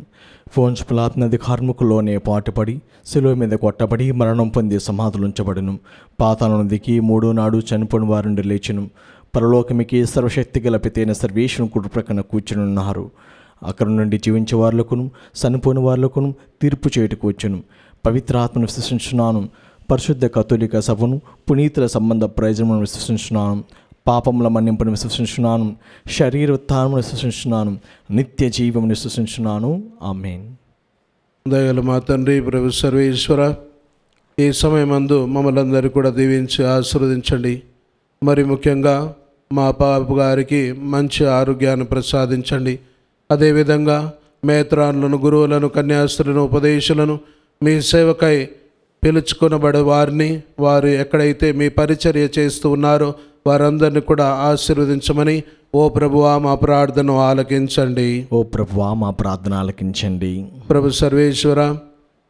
ఫోన్స్ పిలాతు నది కార్ముకులోనే పాటుపడి శిలువ మీద కొట్టబడి మరణం పొంది సమాధులుంచబడును. పాతాళ నదికి మూడో నాడు చనిపోయిన వారి నుండి లేచెను. పరలోకమికి సర్వశక్తి గల పిత అయిన సర్వేశ్వరుని కుడి ప్రక్కన కూర్చునున్నారు. అక్కడ నుండి జీవించే వారులకును చనిపోయిన వారులకును తీర్పు చేయుటకు వచ్చును. పవిత్రాత్మను విశ్వసించున్నాను. పరిశుద్ధ కథోలిక సభను, పునీతుల సంబంధ ప్రయోజనములను విశ్వసించున్నాను. పాపముల మన్నింపును విశ్వసించున్నాను. శరీర ఉత్థానమును విశ్వసించున్నాను. నిత్య జీవమును విశ్వసించున్నాను. ఆమేన్. దయగల మా తండ్రి ప్రభు సర్వేశ్వర, ఈ సమయమందు మమ్మల్ని అందరూ కూడా దీవించి ఆశీర్వదించండి. మరి ముఖ్యంగా మా పాప గారికి మంచి ఆరోగ్యాన్ని ప్రసాదించండి. అదేవిధంగా మేత్రాన్లను, గురువులను, కన్యాస్త్రులను, ఉపదేశులను, మీ సేవకై పిలుచుకొనబడే వారిని, వారు ఎక్కడైతే మీ పరిచర్య చేస్తూ ఉన్నారో వారందరినీ కూడా ఆశీర్వదించమని ఓ ప్రభువా మా ప్రార్థన ఆలకించండి. ఓ ప్రభువా మా ప్రార్థన ఆలకించండి. ప్రభు సర్వేశ్వర,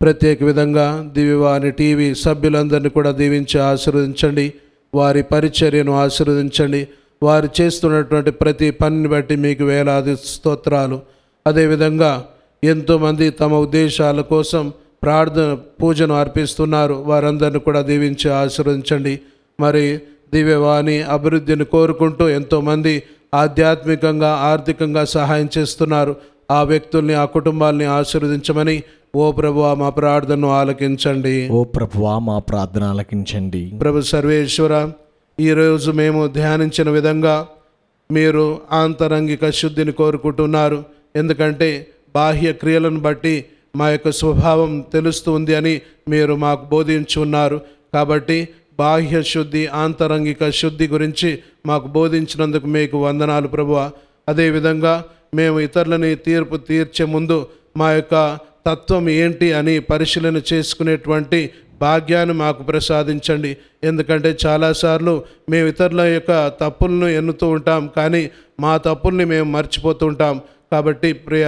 ప్రత్యేక విధంగా దివ్యవాణి టీవీ సభ్యులందరినీ కూడా దీవించి ఆశీర్వదించండి. వారి పరిచర్యను ఆశీర్వదించండి. వారు చేస్తున్నటువంటి ప్రతి పనిని బట్టి మీకు వేలాది స్తోత్రాలు. అదేవిధంగా ఎంతోమంది తమ ఉద్దేశాల కోసం ప్రార్థన పూజను అర్పిస్తున్నారు. వారందరిని కూడా దీవించి ఆశీర్వదించండి. మరి దివ్యవాణి అభివృద్ధిని కోరుకుంటూ ఎంతోమంది ఆధ్యాత్మికంగా, ఆర్థికంగా సహాయం చేస్తున్నారు. ఆ వ్యక్తుల్ని, ఆ కుటుంబాలని ఆశీర్వదించమని ఓ ప్రభువా మా ప్రార్థనను ఆలకించండి. ఓ ప్రభువా మా ప్రార్థన ఆలకించండి. ప్రభు సర్వేశ్వర, ఈరోజు మేము ధ్యానించిన విధంగా మీరు ఆంతరంగిక శుద్ధిని కోరుకుంటున్నారు. ఎందుకంటే బాహ్య క్రియలను బట్టి మా యొక్క స్వభావం తెలుస్తుంది అని మీరు మాకు బోధించి ఉన్నారు. కాబట్టి బాహ్య శుద్ధి, ఆంతరంగిక శుద్ధి గురించి మాకు బోధించినందుకు మీకు వందనాలు ప్రభువా. అదేవిధంగా మేము ఇతరులని తీర్పు తీర్చే ముందు మా యొక్క తత్వం ఏంటి అని పరిశీలన చేసుకునేటువంటి భాగ్యాన్ని మాకు ప్రసాదించండి. ఎందుకంటే చాలాసార్లు మేము ఇతరుల యొక్క తప్పులను ఎన్నుతూ ఉంటాం, కానీ మా తప్పుల్ని మేము మర్చిపోతూ ఉంటాం. కాబట్టి ప్రియ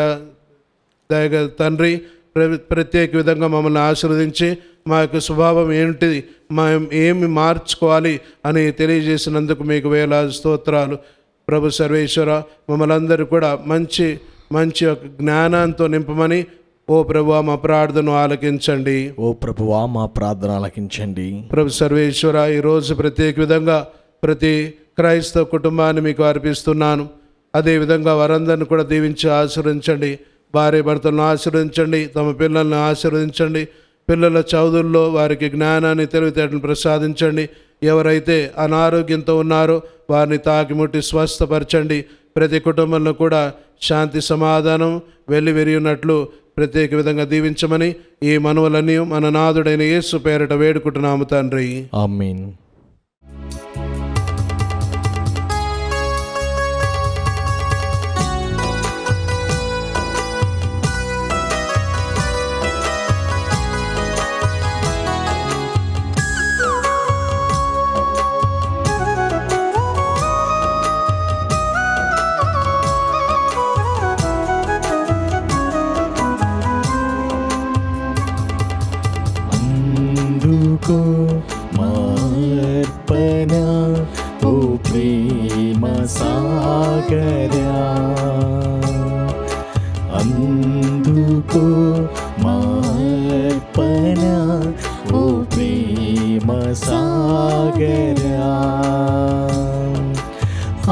దయగల తండ్రి, ప్రత్యేక విధంగా మమ్మల్ని ఆశీర్వదించి మా యొక్క స్వభావం ఏంటిది, మేము ఏమి మార్చుకోవాలి అని తెలియజేసినందుకు మీకు వేలాది స్తోత్రాలు. ప్రభు సర్వేశ్వర, మమ్మల్ని అందరూ కూడా మంచి మంచి యొక్క జ్ఞానంతో నింపమని ఓ ప్రభువా మా ప్రార్థన ఆలకించండి. ఓ ప్రభువా మా ప్రార్థన ఆలకించండి. ప్రభు సర్వేశ్వర, ఈరోజు ప్రత్యేక విధంగా ప్రతి క్రైస్తవ కుటుంబాన్ని మీకు అర్పిస్తున్నాను. అదేవిధంగా వారందరిని కూడా దీవించి ఆశీర్వదించండి. భార్య భర్తలను ఆశీర్వదించండి. తమ పిల్లలను ఆశీర్వదించండి. పిల్లల చదువుల్లో వారికి జ్ఞానాన్ని, తెలివితేటలను ప్రసాదించండి. ఎవరైతే అనారోగ్యంతో ఉన్నారో వారిని తాకిముట్టి స్వస్థపరచండి. ప్రతి కుటుంబంలో కూడా శాంతి సమాధానం వెల్లివిరి ఉన్నట్లు ప్రత్యేక విధంగా దీవించమని ఈ మనవులన్నీ మన నాథుడైన యేసు పేరట వేడుకుంటున్నాము తండ్రి. ఆమేన్. మార్పణ ఓ ప్రేమ సాగరా, అందుకో మార్పణ ఓ ప్రేమ సాగరా.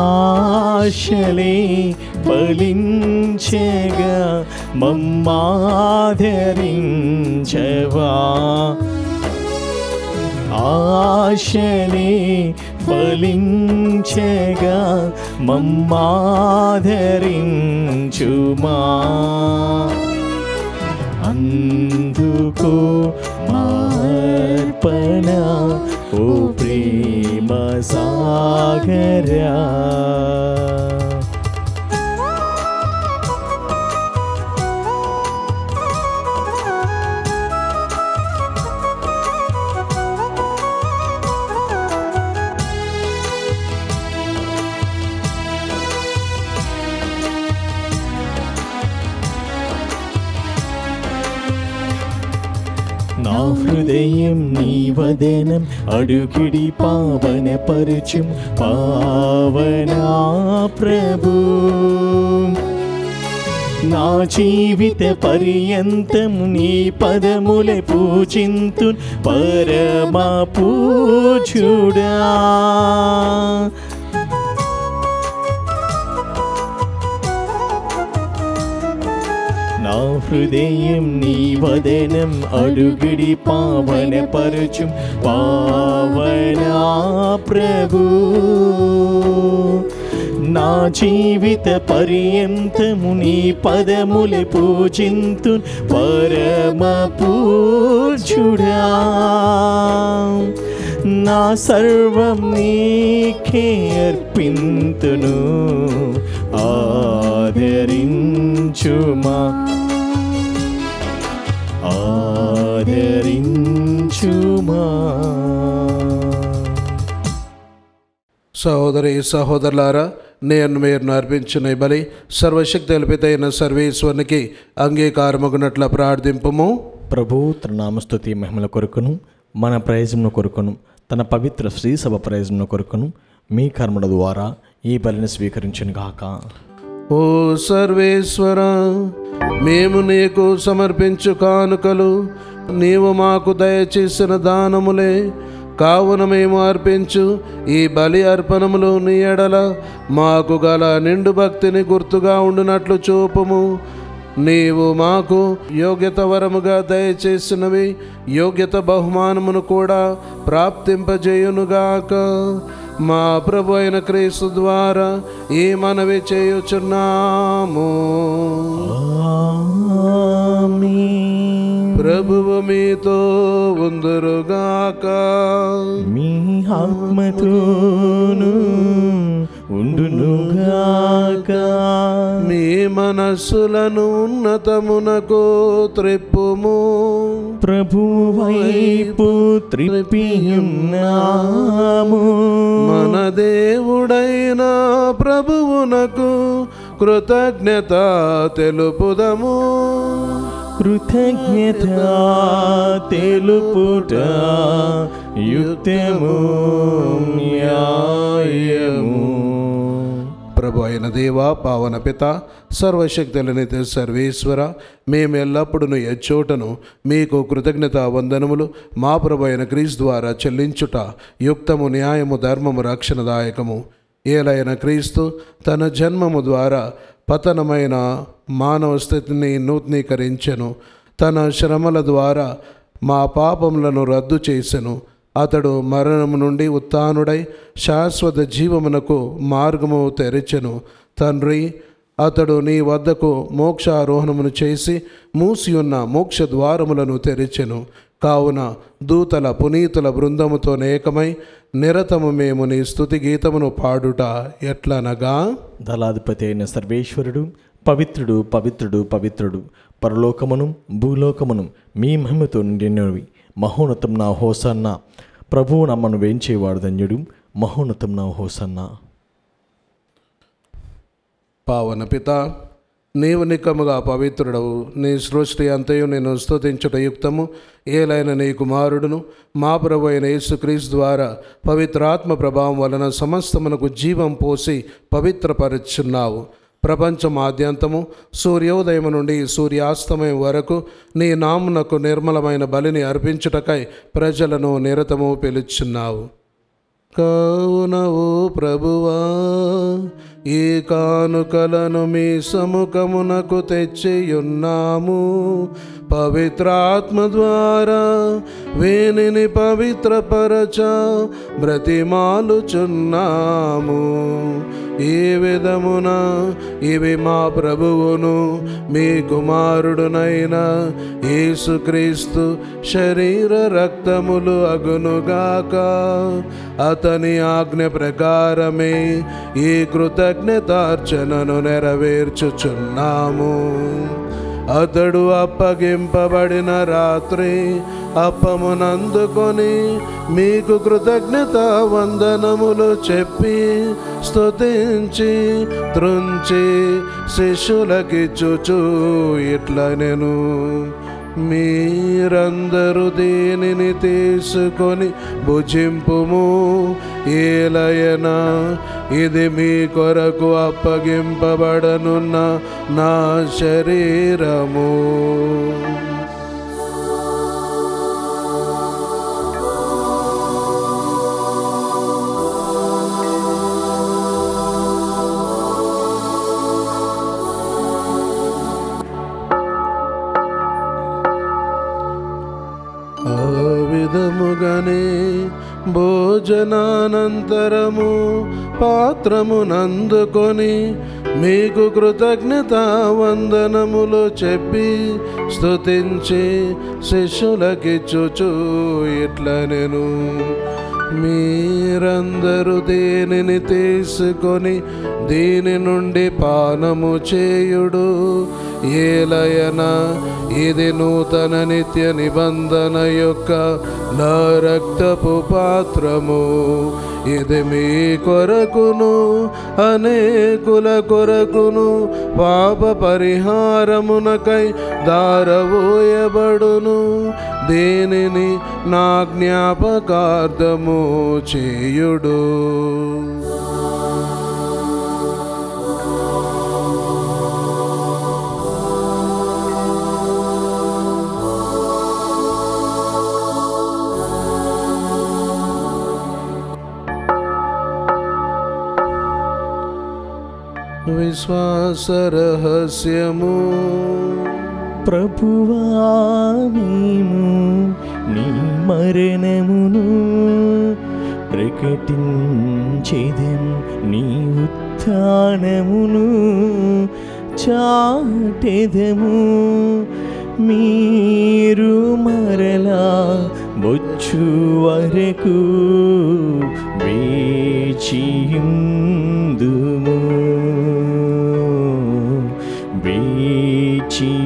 ఆశలే ఫలించగా మమ్మాదరించవా, ఆశలే ఫలించగా మమ్మాదరించుమా, అందుకో మార్పణ ఓ ప్రేమ సాగరా. నా హృదయం నీ వదనం అడుగిడి పావనపరచుం పావనా ప్రభు. నా జీవిత పర్యంతం నీ పదములే పూజింతు పరమ పూజుడా. నా హృదయం నీ వదనం అడుగిడి పావనపరచుం పావనా ప్రభు. నా జీవిత పర్యంతము నీ పదములే పూజింతు పరమ పూజుడా. నా సర్వం నీకే అర్పింతును, ఆదరించుమా ఆదరించుమా. సహోదరి సహోదరులారా, నేను మీరు అర్పించిన ఈ బలి సర్వశక్తి అల్పితైన సర్వేశ్వరునికి అంగీకారమగునట్ల ప్రార్థింపుము. ప్రభు తన నామస్తుతి మహిమల కొరకును మన ప్రయోజనం కొరకును తన పవిత్ర శ్రీ సభ ప్రయోజనం కొరకును మీ కర్మల ద్వారా ఈ బలిని స్వీకరించును గాక. ఓ సర్వేశ్వర, మేము నీకు సమర్పించు కానుకలు నీవు మాకు దయచేసిన దానములే. కావున మేము అర్పించు ఈ బలి అర్పణములు నీ ఎడల మాకు గల నిండు భక్తిని గుర్తుగా ఉండునట్లు చూపుము. నీవు మాకు యోగ్యత వరముగా దయచేసినవి యోగ్యత బహుమానమును కూడా ప్రాప్తింపజేయునుగాక. మా ప్రభు అయిన క్రీస్తు ద్వారా ఈ మనవి చేయుచున్నాము. ప్రభువు మీతో ఉందురుగాక, మీ ఆత్మతోను ఉండునుగాక. మీ మనస్సులను ఉన్నతమునకు త్రిప్పుము. ప్రభు వైపు త్రిప్పియున్నాము. మన దేవుడైన ప్రభువునకు కృతజ్ఞత తెలుపుదము. కృతజ్ఞత తెలుపుట యుక్తము న్యాయము. ప్రభు అయిన దేవా, పావన పిత, సర్వశక్తులనిత సర్వేశ్వర, మేమెల్లప్పుడూ ఎచ్చోటను మీకు కృతజ్ఞత వందనములు మా ప్రభు అయిన క్రీస్తు ద్వారా చెల్లించుట యుక్తము న్యాయము ధర్మము రక్షణదాయకము. ఏలైన క్రీస్తు తన జన్మము ద్వారా పతనమైన మానవ స్థితిని నూతనీకరించెను. తన శ్రమల ద్వారా మా పాపములను రద్దు చేసెను. అతడు మరణము నుండి ఉత్థానుడై శాశ్వత జీవమునకు మార్గము తెరచెను. తండ్రి, అతడు నీ వద్దకు మోక్షారోహణమును చేసి మూసియున్న మోక్ష ద్వారములను తెరిచెను. కావున దూతల పునీతుల బృందముతో ఏకమై నిరతము మేము నీ స్తుతి గీతమును పాడుట ఎట్లనగా, దళాధిపతి అయిన సర్వేశ్వరుడు పవిత్రుడు పవిత్రుడు పవిత్రుడు, పరలోకమును భూలోకమును మీ మహిమతో నిండినవి. మహోన్నతం నా హోసన్న, ప్రభువు నమ్మను వేంచేవాడు ధన్యుడు. మహోన్నతం నా హోసన్న. పావన పిత, నీవు నిక్కముగా పవిత్రుడవు. నీ సృష్టి అంతయు నేను స్తుతించుట యుక్తము. ఏలైన నీ కుమారుడును మా ప్రభు అయిన యేసుక్రీస్తు ద్వారా పవిత్రాత్మ ప్రభావం వలన సమస్తమునకు జీవం పోసి పవిత్రపరుచున్నావు. ప్రపంచమాద్యంతము సూర్యోదయం నుండి సూర్యాస్తమయం వరకు నీ నామునకు నిర్మలమైన బలిని అర్పించుటకై ప్రజలను నిరతము పిలుచున్నావు. కావున ఓ ప్రభువా, ఈ కానుకలను మీ సముఖమునకు తెచ్చియున్నాము. పవిత్రాత్మ ద్వారా వీనిని పవిత్రపరచ బ్రతిమాలుచున్నాము. ఈ విధమున ఇవి మా ప్రభువును మీ కుమారుడునైన యేసుక్రీస్తు శరీర రక్తములు అగునుగాక. అతని ఆజ్ఞ ప్రకారమే ఈ కృతజ్ఞతార్చనను నెరవేర్చుచున్నాము. అతడు అప్పగింపబడిన రాత్రి అప్పమునందుకొని మీకు కృతజ్ఞత వందనములు చెప్పి స్తుతించి త్రుంచి శిష్యులకిచ్చుచు ఇట్లనెను, మీరందరూ దీనిని తీసుకొని భుజింపుము. ఏలయన ఇది మీ కొరకు అప్పగింపబడనున్న నా శరీరము. ఆ విధముగానే భోజనానంతరము పాత్రమునందుకొని మీకు కృతజ్ఞత వందనములు చెప్పి స్తుతించి శిష్యులకిచ్చుచు ఇట్లనెను, మీరందరూ దీనిని తీసుకొని దీని నుండి పానము చేయుడు. ఏలయన ఇది నూతన నిత్య నిబంధన యొక్క నా రక్తపు పాత్రము. ఇది మీ కొరకును అనేకుల కొరకును పాప పరిహారమునకై దారవోయబడును. దీనిని నా జ్ఞాపకార్థము చేయుడు. విశ్వాస రహస్యము. ప్రభువా, మేము నీ మరణమును ప్రకటించెదము, నీ ఉత్థానమును చాటెదము. మీరు మరలా బొచ్చు వరకు వేచియుందుము, వేచియుందుము.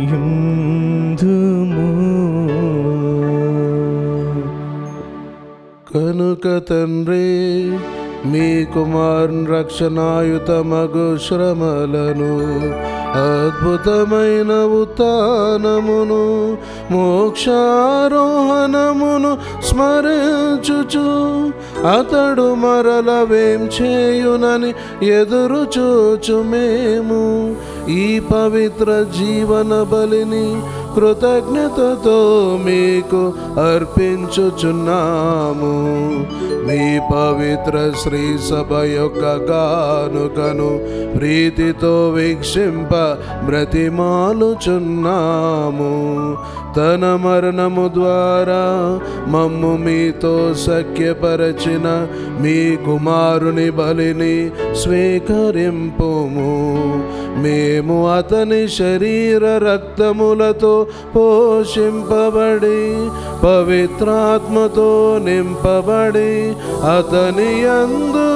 కనుక తండ్రి, మీ కుమారుని రక్షణాయుతమగు శ్రమలను, అద్భుతమైన ఉత్థానమును, మోక్షారోహణమును స్మరించుచు అతడు మరల వేం చేయునని ఎదురు చూచు మేము ఈ పవిత్ర జీవన బలిని కృతజ్ఞతతో మీకు అర్పించుచున్నాము. మీ పవిత్ర శ్రీ సభ యొక్క కానుకను ప్రీతితో వీక్షింప బ్రతిమాలుచున్నాము. తన మరణము ద్వారా మమ్ము మీతో సఖ్యపరచిన మీ కుమారుని బలిని స్వీకరింపుము. మేము అతని శరీర రక్తములతో పోషింపబడి పవిత్రాత్మతో నింపబడి అతని యందు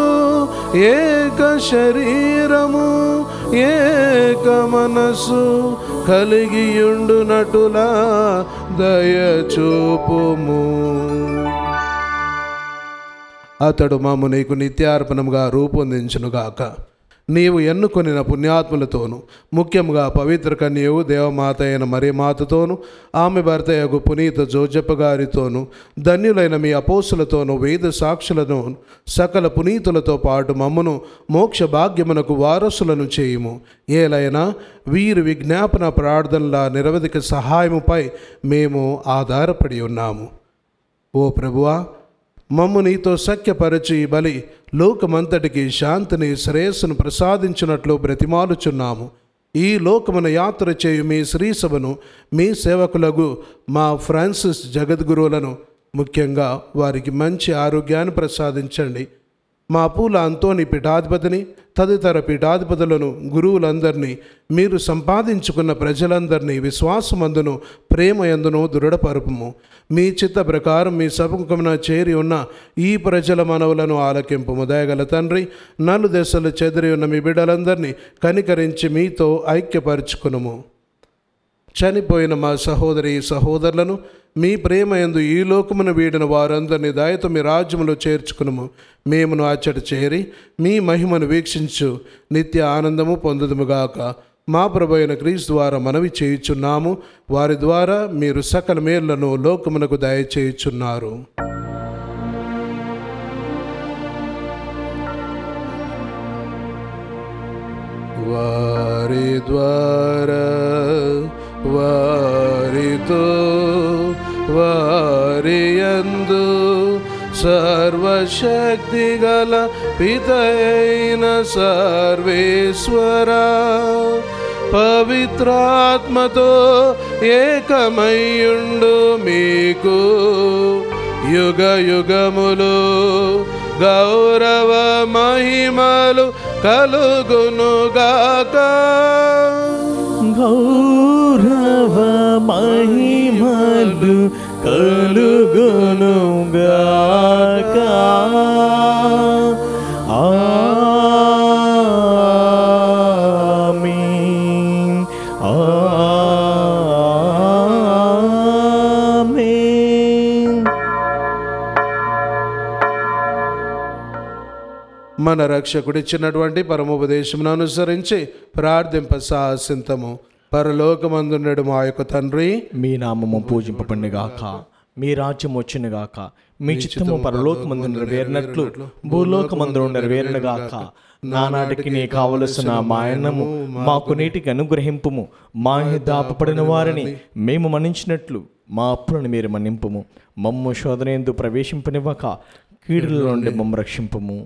ఏక శరీరము ఏక మనసు కలిగియుండునటులా దయచూపుము. అతడు మమ్ము నీకు నిత్యార్పణముగా రూపొందించునుగాక. నీవు ఎన్నుకొనిన పుణ్యాత్ములతోనూ ముఖ్యంగా పవిత్ర కన్యవు దేవమాత అయిన మరియమాతతోనూ ఆమె భర్తయగు పునీత జోజప్ప గారితోనూ ధన్యులైన మీ అపోస్తులతోనూ వేద సాక్షులను సకల పునీతులతో పాటు మమ్మను మోక్ష భాగ్యమునకు వారసులను చేయుము. ఏలైనా వీరి విజ్ఞాపన ప్రార్థనల నిరవధిక సహాయముపై మేము ఆధారపడి ఉన్నాము. ఓ ప్రభువా, మమ్ము నీతో సఖ్యపరచి బలి లోకమంతటికి శాంతిని శ్రేయస్సును ప్రసాదించినట్లు బ్రతిమాలుచున్నాము. ఈ లోకమున యాత్ర చేయు మీ శ్రీసభను మీ సేవకులకు మా ఫ్రాన్సిస్ జగద్గురువులను ముఖ్యంగా వారికి మంచి ఆరోగ్యాన్ని ప్రసాదించండి. మా పూల అంతోని పీఠాధిపతిని తదితర పీఠాధిపతులను గురువులందరినీ మీరు సంపాదించుకున్న ప్రజలందరినీ విశ్వాసమందును ప్రేమయందును దృఢపరుపుము. మీ చిత్త ప్రకారం మీ సముఖమున చేరి ఉన్న ఈ ప్రజల మనవులను ఆలకింపుము. దయగల తండ్రి, నలు దశలు చెదిరి ఉన్న మీ బిడ్డలందరినీ కనికరించి మీతో ఐక్యపరచుకునుము. చనిపోయిన మా సహోదరి సహోదరులను మీ ప్రేమయందు ఈ లోకమును వీడిన వారందరినీ దయతో మీ రాజ్యములో చేర్చుకునుము. మేమును అచ్చట చేరి మీ మహిమను వీక్షించు నిత్య ఆనందము పొందుదుముగాక. మా ప్రభు అయిన క్రీస్తు ద్వారా మనవి చేయుచున్నాము. వారి ద్వారా మీరు సకల మేళ్లను లోకమునకు దయచేయుచున్నారు. వారి ద్వారా వారితో వారియందు సర్వశక్తి గల పితయైన సర్వేశ్వర పవిత్రాత్మతో ఏకమయ్యుండు మీకు యుగ యుగములు గౌరవ మహిమలు కలుగునుగాక. గౌరవ మహిమలు కలుగునుగాక. ఆమేన్. ఆమేన్. మన రక్షకుడిచ్చినటువంటి పరమోపదేశమును అనుసరించి ప్రార్థింప సాహసింతము. పరలోకమందుండెడు మా యొక్క తండ్రి, మీ నామము పూజింపబడినగాక. మీ రాజ్యం వచ్చినగాక. మీ చిత్తము పరలోకమందు నెరవేరినట్లు భూలోకమందు నెరవేరినగాక. నానాటికి నీ కావలసిన మాయనము మాకు నీటికి అనుగ్రహింపుము. మా దాపపడిన వారిని మేము మన్నించినట్లు మా అప్పులను మీరు మన్నింపుము. మమ్ము శోధనయందు ప్రవేశింపనివ్వక కీడుల నుండి మమ్ము రక్షింపుము.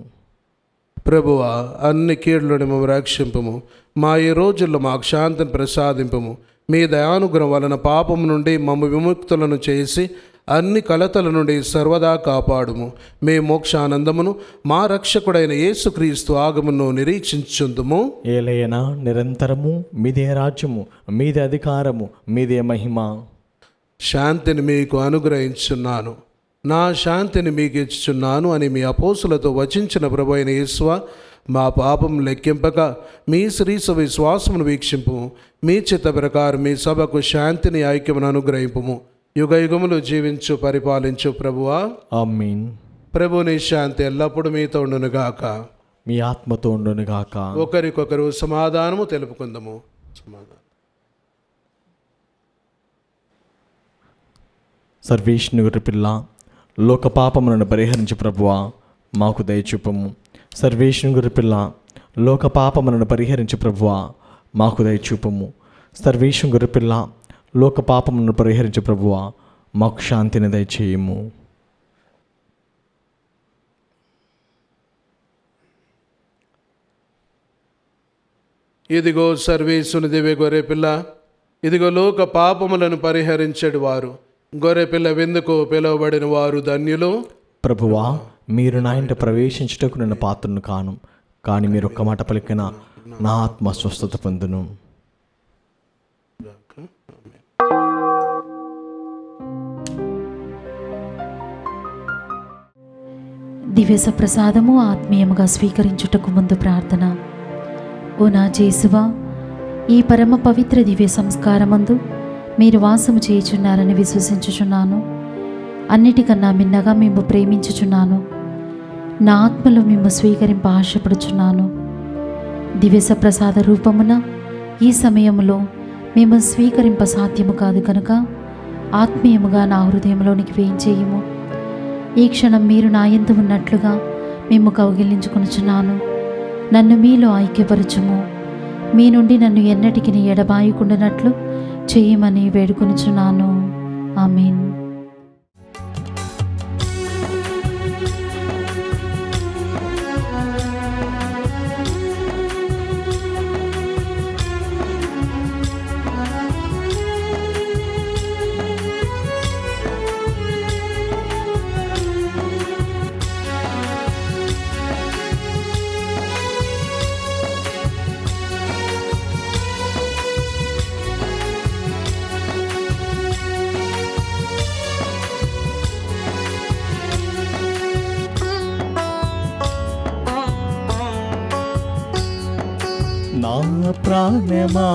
ప్రభువా, అన్ని కీడులను మేము రక్షింపము. మా ఈ రోజుల్లో మాకు శాంతిని ప్రసాదింపము. మీ దయానుగ్రహం వలన పాపము నుండి మమ్ము విముక్తులను చేసి అన్ని కలతల నుండి సర్వదా కాపాడుము. మీ మోక్షానందమును మా రక్షకుడైన యేసుక్రీస్తు ఆగమును నిరీక్షించుందుము. ఏలైనా నిరంతరము మీదే రాజ్యము, మీదే అధికారము, మీదే మహిమ. శాంతిని మీకు అనుగ్రహించున్నాను, నా శాంతిని మీకు ఇచ్చుచున్నాను అని మీ అపోస్తులతో వచించిన ప్రభు అయిన యేసువా, మా పాపం లెక్కింపక మీ శ్రీసభ విశ్వాసమును వీక్షింపు. మీ చిత్త ప్రకారం మీ సభకు శాంతిని ఐక్యమును అనుగ్రహింపుము. యుగ యుగములు జీవించు పరిపాలించు ప్రభువా. ఆమేన్. ప్రభుని శాంతి ఎల్లప్పుడూ మీతో ఉండునుగాక. మీ ఆత్మతో ఉండునుగాక. ఒకరికొకరు సమాధానము తెలుపుకుందాము. సమాధానం. సర్వేశ్వరుని గొర్రె పిల్ల, లోక పాపములను పరిహరించు ప్రభువా, మాకు దయచూపము. సర్వేశ్వరుని గొర్రె పిల్ల, లోక పాపములను పరిహరించు ప్రభువా, మాకు దయచూపము. సర్వేశ్వరుని గొర్రె పిల్ల, లోక పాపములను పరిహరించే ప్రభువా, మాకు శాంతిని దయచేయము. ఇదిగో సర్వేశ్వరుని దివ్య గొర్రెపిల్ల, ఇదిగో లోక పాపములను పరిహరించెడు వారు. గొర్రెపిల్ల విందుకు పిలువబడిన వారు ధన్యులు. ప్రభువా, మీరు నా ఇంట ప్రవేశించుటకు నన్ను పాత్రను కాను, కానీ మీరు ఒక్క మాట పలికిన నా ఆత్మ స్వస్థత పొందును. దివ్య సప్రసాదము ఆత్మీయముగా స్వీకరించుటకు ముందు ప్రార్థన. ఓ నా యేసువా, ఈ పరమ పవిత్ర దివ్య సంస్కారమందు మీరు వాసము చేయుచున్నారని విశ్వసించుచున్నాను. అన్నిటికన్నా మిన్నగా మేము ప్రేమించుచున్నాను. నా ఆత్మలో మేము స్వీకరింప ఆశపడుచున్నాను. దివ్య సప్రసాద రూపమున ఈ సమయంలో మేము స్వీకరింప సాధ్యము కాదు కనుక ఆత్మీయముగా నా హృదయంలోనికి వేయించేయము. ఈ క్షణం మీరు నా యందు ఉన్నట్లుగా మేము కౌగిలించుకొనుచున్నాను. నన్ను మీలో ఐక్యపరచుము. మీ నుండి నన్ను ఎన్నటికి ఎడబాయకుండానట్లు చేయమని వేడుకొనుచున్నాను. ఆమేన్. నా ప్రాణమా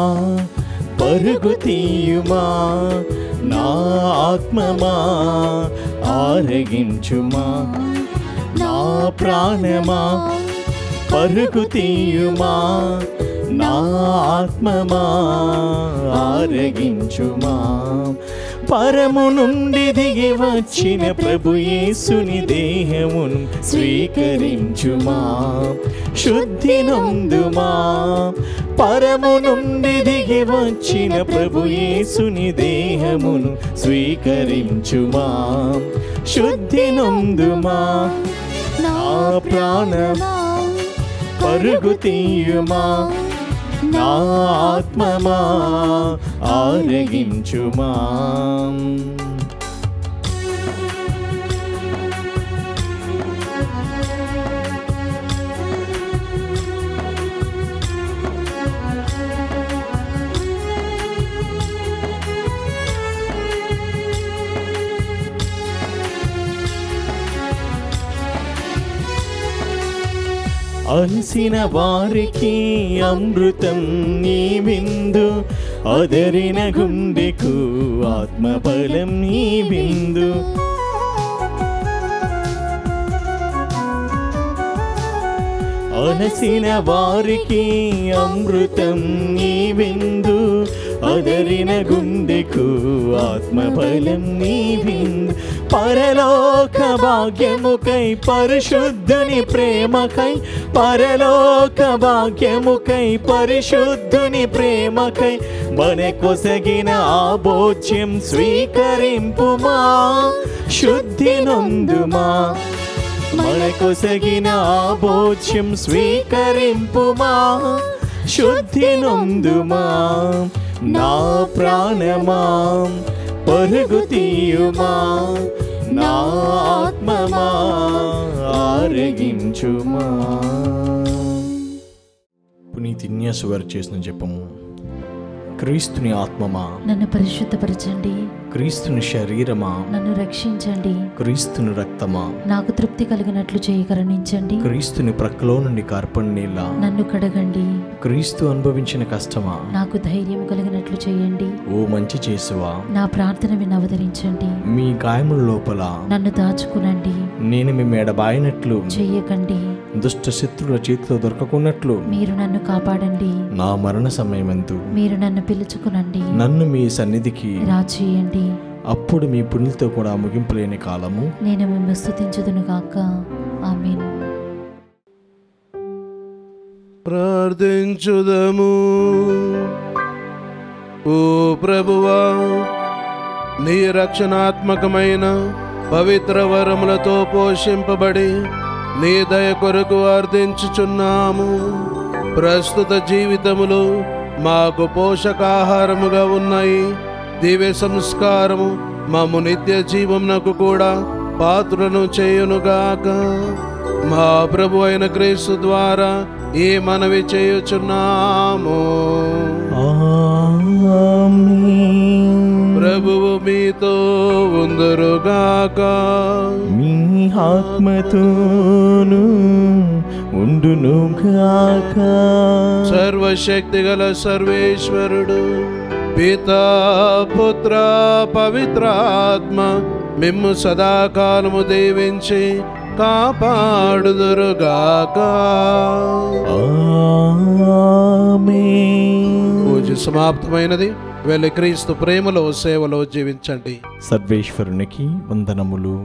పరుగు తీయుమా, నా ఆత్మమా ఆరగించుమా. నా ప్రాణమా పరుగు తీయుమా, నా ఆత్మమా ఆరగించుమా. పరము నుండి దిగి వచ్చిన ప్రభు యేసుని దేహమును స్వీకరించుమా, శుద్ధి నొందుమా. పరము నుండి దిగి వచ్చిన ప్రభు యేసుని దేహమును స్వీకరించుమా, శుద్ధి నొందుమా. నా ప్రాణమా పరుగు తీయుమా, నా ఆత్మమా ఆరగించుమా. అలసిన వారికి అమృతం నీ విందు, అదరిన గుండెకు ఆత్మబలం నీ విందు. అలసిన వారికి అమృతం నీ విందు, అదరిన గుండెకు ఆత్మబలం నీ విందు. పరలోక భాగ్యముకై పరిశుద్ధుని ప్రేమకై, పరలోక భాగ్యముకై పరిశుద్ధుని ప్రేమకై మన కొసగిన ఆ భోజ్యం స్వీకరింపుమా, శుద్ధి నొందుమా. మన కొసగిన ఆ భోజ్యం స్వీకరింపుమా, శుద్ధి నొందుమా. నా ప్రాణమా పరుగు తీయుమా, నా ఆత్మమా ఆరగించుమా. పునీతి ఇన్యాసు వారు చేసిన జపము. క్రీస్తుని ఆత్మమా నన్ను పరిశుద్ధపరచండి. క్రీస్తుని శరీరమా నన్ను రక్షించండి. క్రీస్తుని రక్తమా నాకు తృప్తి కలిగినట్లు చేయకరణించండి. క్రీస్తుని ప్రక్కలో నుండి కార్పణ నీళ్ళ నన్ను కడగండి. క్రీస్తు అనుభవించిన కష్టమా నాకు ధైర్యం కలిగినట్లు చేయండి. ఓ మంచి చేసువా, నా ప్రార్థన విని అవతరించండి. మీ గాయముల లోపల నన్ను దాచుకునండి. నేను మీ మెడబాయినట్లు చెయ్యకండి. దుష్ట శత్రుల చేతిలో దొరకకున్నట్లు మీరు నన్ను కాపాడండి. నా మరణ సమయమందు మీరు నన్ను పిలుచుకునండి. నన్ను మీ సన్నిధికి రాచేయండి. అప్పుడు మీ పుణ్యులతో కూడా ముగింపులేని కాలము నేను మిమ్మల్ని స్తుతించుదును గాక. ఆమేన్. ప్రార్థించుదము. ఓ ప్రభువా, నీ రక్షణాత్మకమైన పవిత్ర వరములతో పోషింపబడి నీ దయ కొరకు అర్థించుచున్నాము. ప్రస్తుత జీవితములో మాకు పోషకాహారముగా ఉన్నాయి. దివ్య సంస్కారము మమ్ము నిత్య జీవమునకు కూడా పాత్రను చేయునుగాక. మా ప్రభు అయిన క్రీస్తు ద్వారా ఈ మనవి చేయుచున్నాము. ప్రభువు మీతో ఉందురుగాక. మీ ఆత్మతోను ఉండునుగాక. సర్వశక్తి గల సర్వేశ్వరుడు పితా పుత్ర పవిత్రాత్మ మిమ్ము సదాకాలము దీవించి కాపాడుదురుగాక. పూజ సమాప్తమైనది. వెళ్ళి క్రీస్తు ప్రేమలో సేవలో జీవించండి. సర్వేశ్వరునికి వందనములు.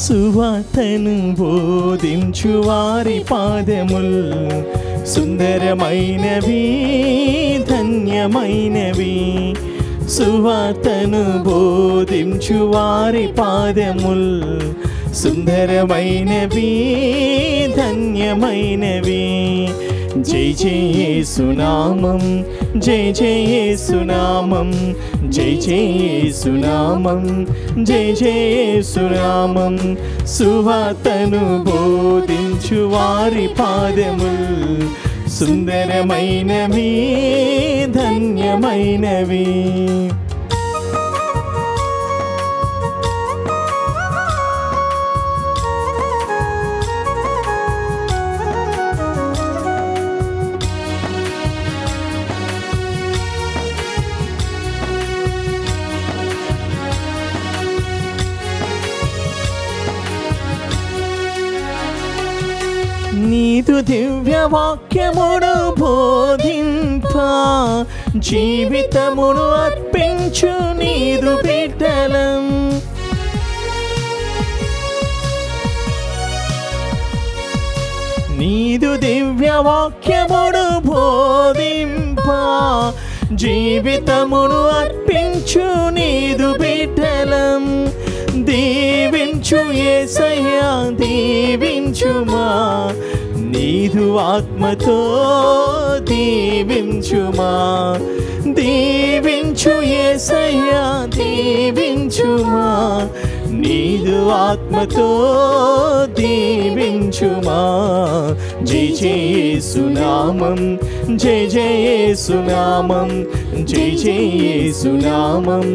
సువార్తను బోధించు వారి పాదముల్ సుందరమైనవి, ధన్యమైనవి. సువార్తను బోధించు వారి పాదముల్ సుందరమైనవి, ధన్యమైనవి. జై జై యేసునామం, జై జై యేసునామం, జై జై యేసునామం, జై జై యేసునామం. సువార్తను బోధించు వారి పాదముల్ సుందరమైనవి, ధన్యమైనవి. నీదు దివ్య వాక్యమును బోధింప జీవితమును అర్పించు నీదు బిడ్డలం. నీదు దివ్య వాక్యమును బోధింప జీవితమును అర్పించు నీదు బిడ్డలం. దీవించు యేసయ్యా, దీవించుమా, నీదు ఆత్మతో దీవించుమా. దీవించు యేసయ్యా, దీవించుమా, నీదు ఆత్మతో దీవించుమా. జై జై యేసునామం, జై జై యేసునామం, జై జై యేసునామం,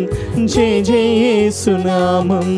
జై జై యేసునామం.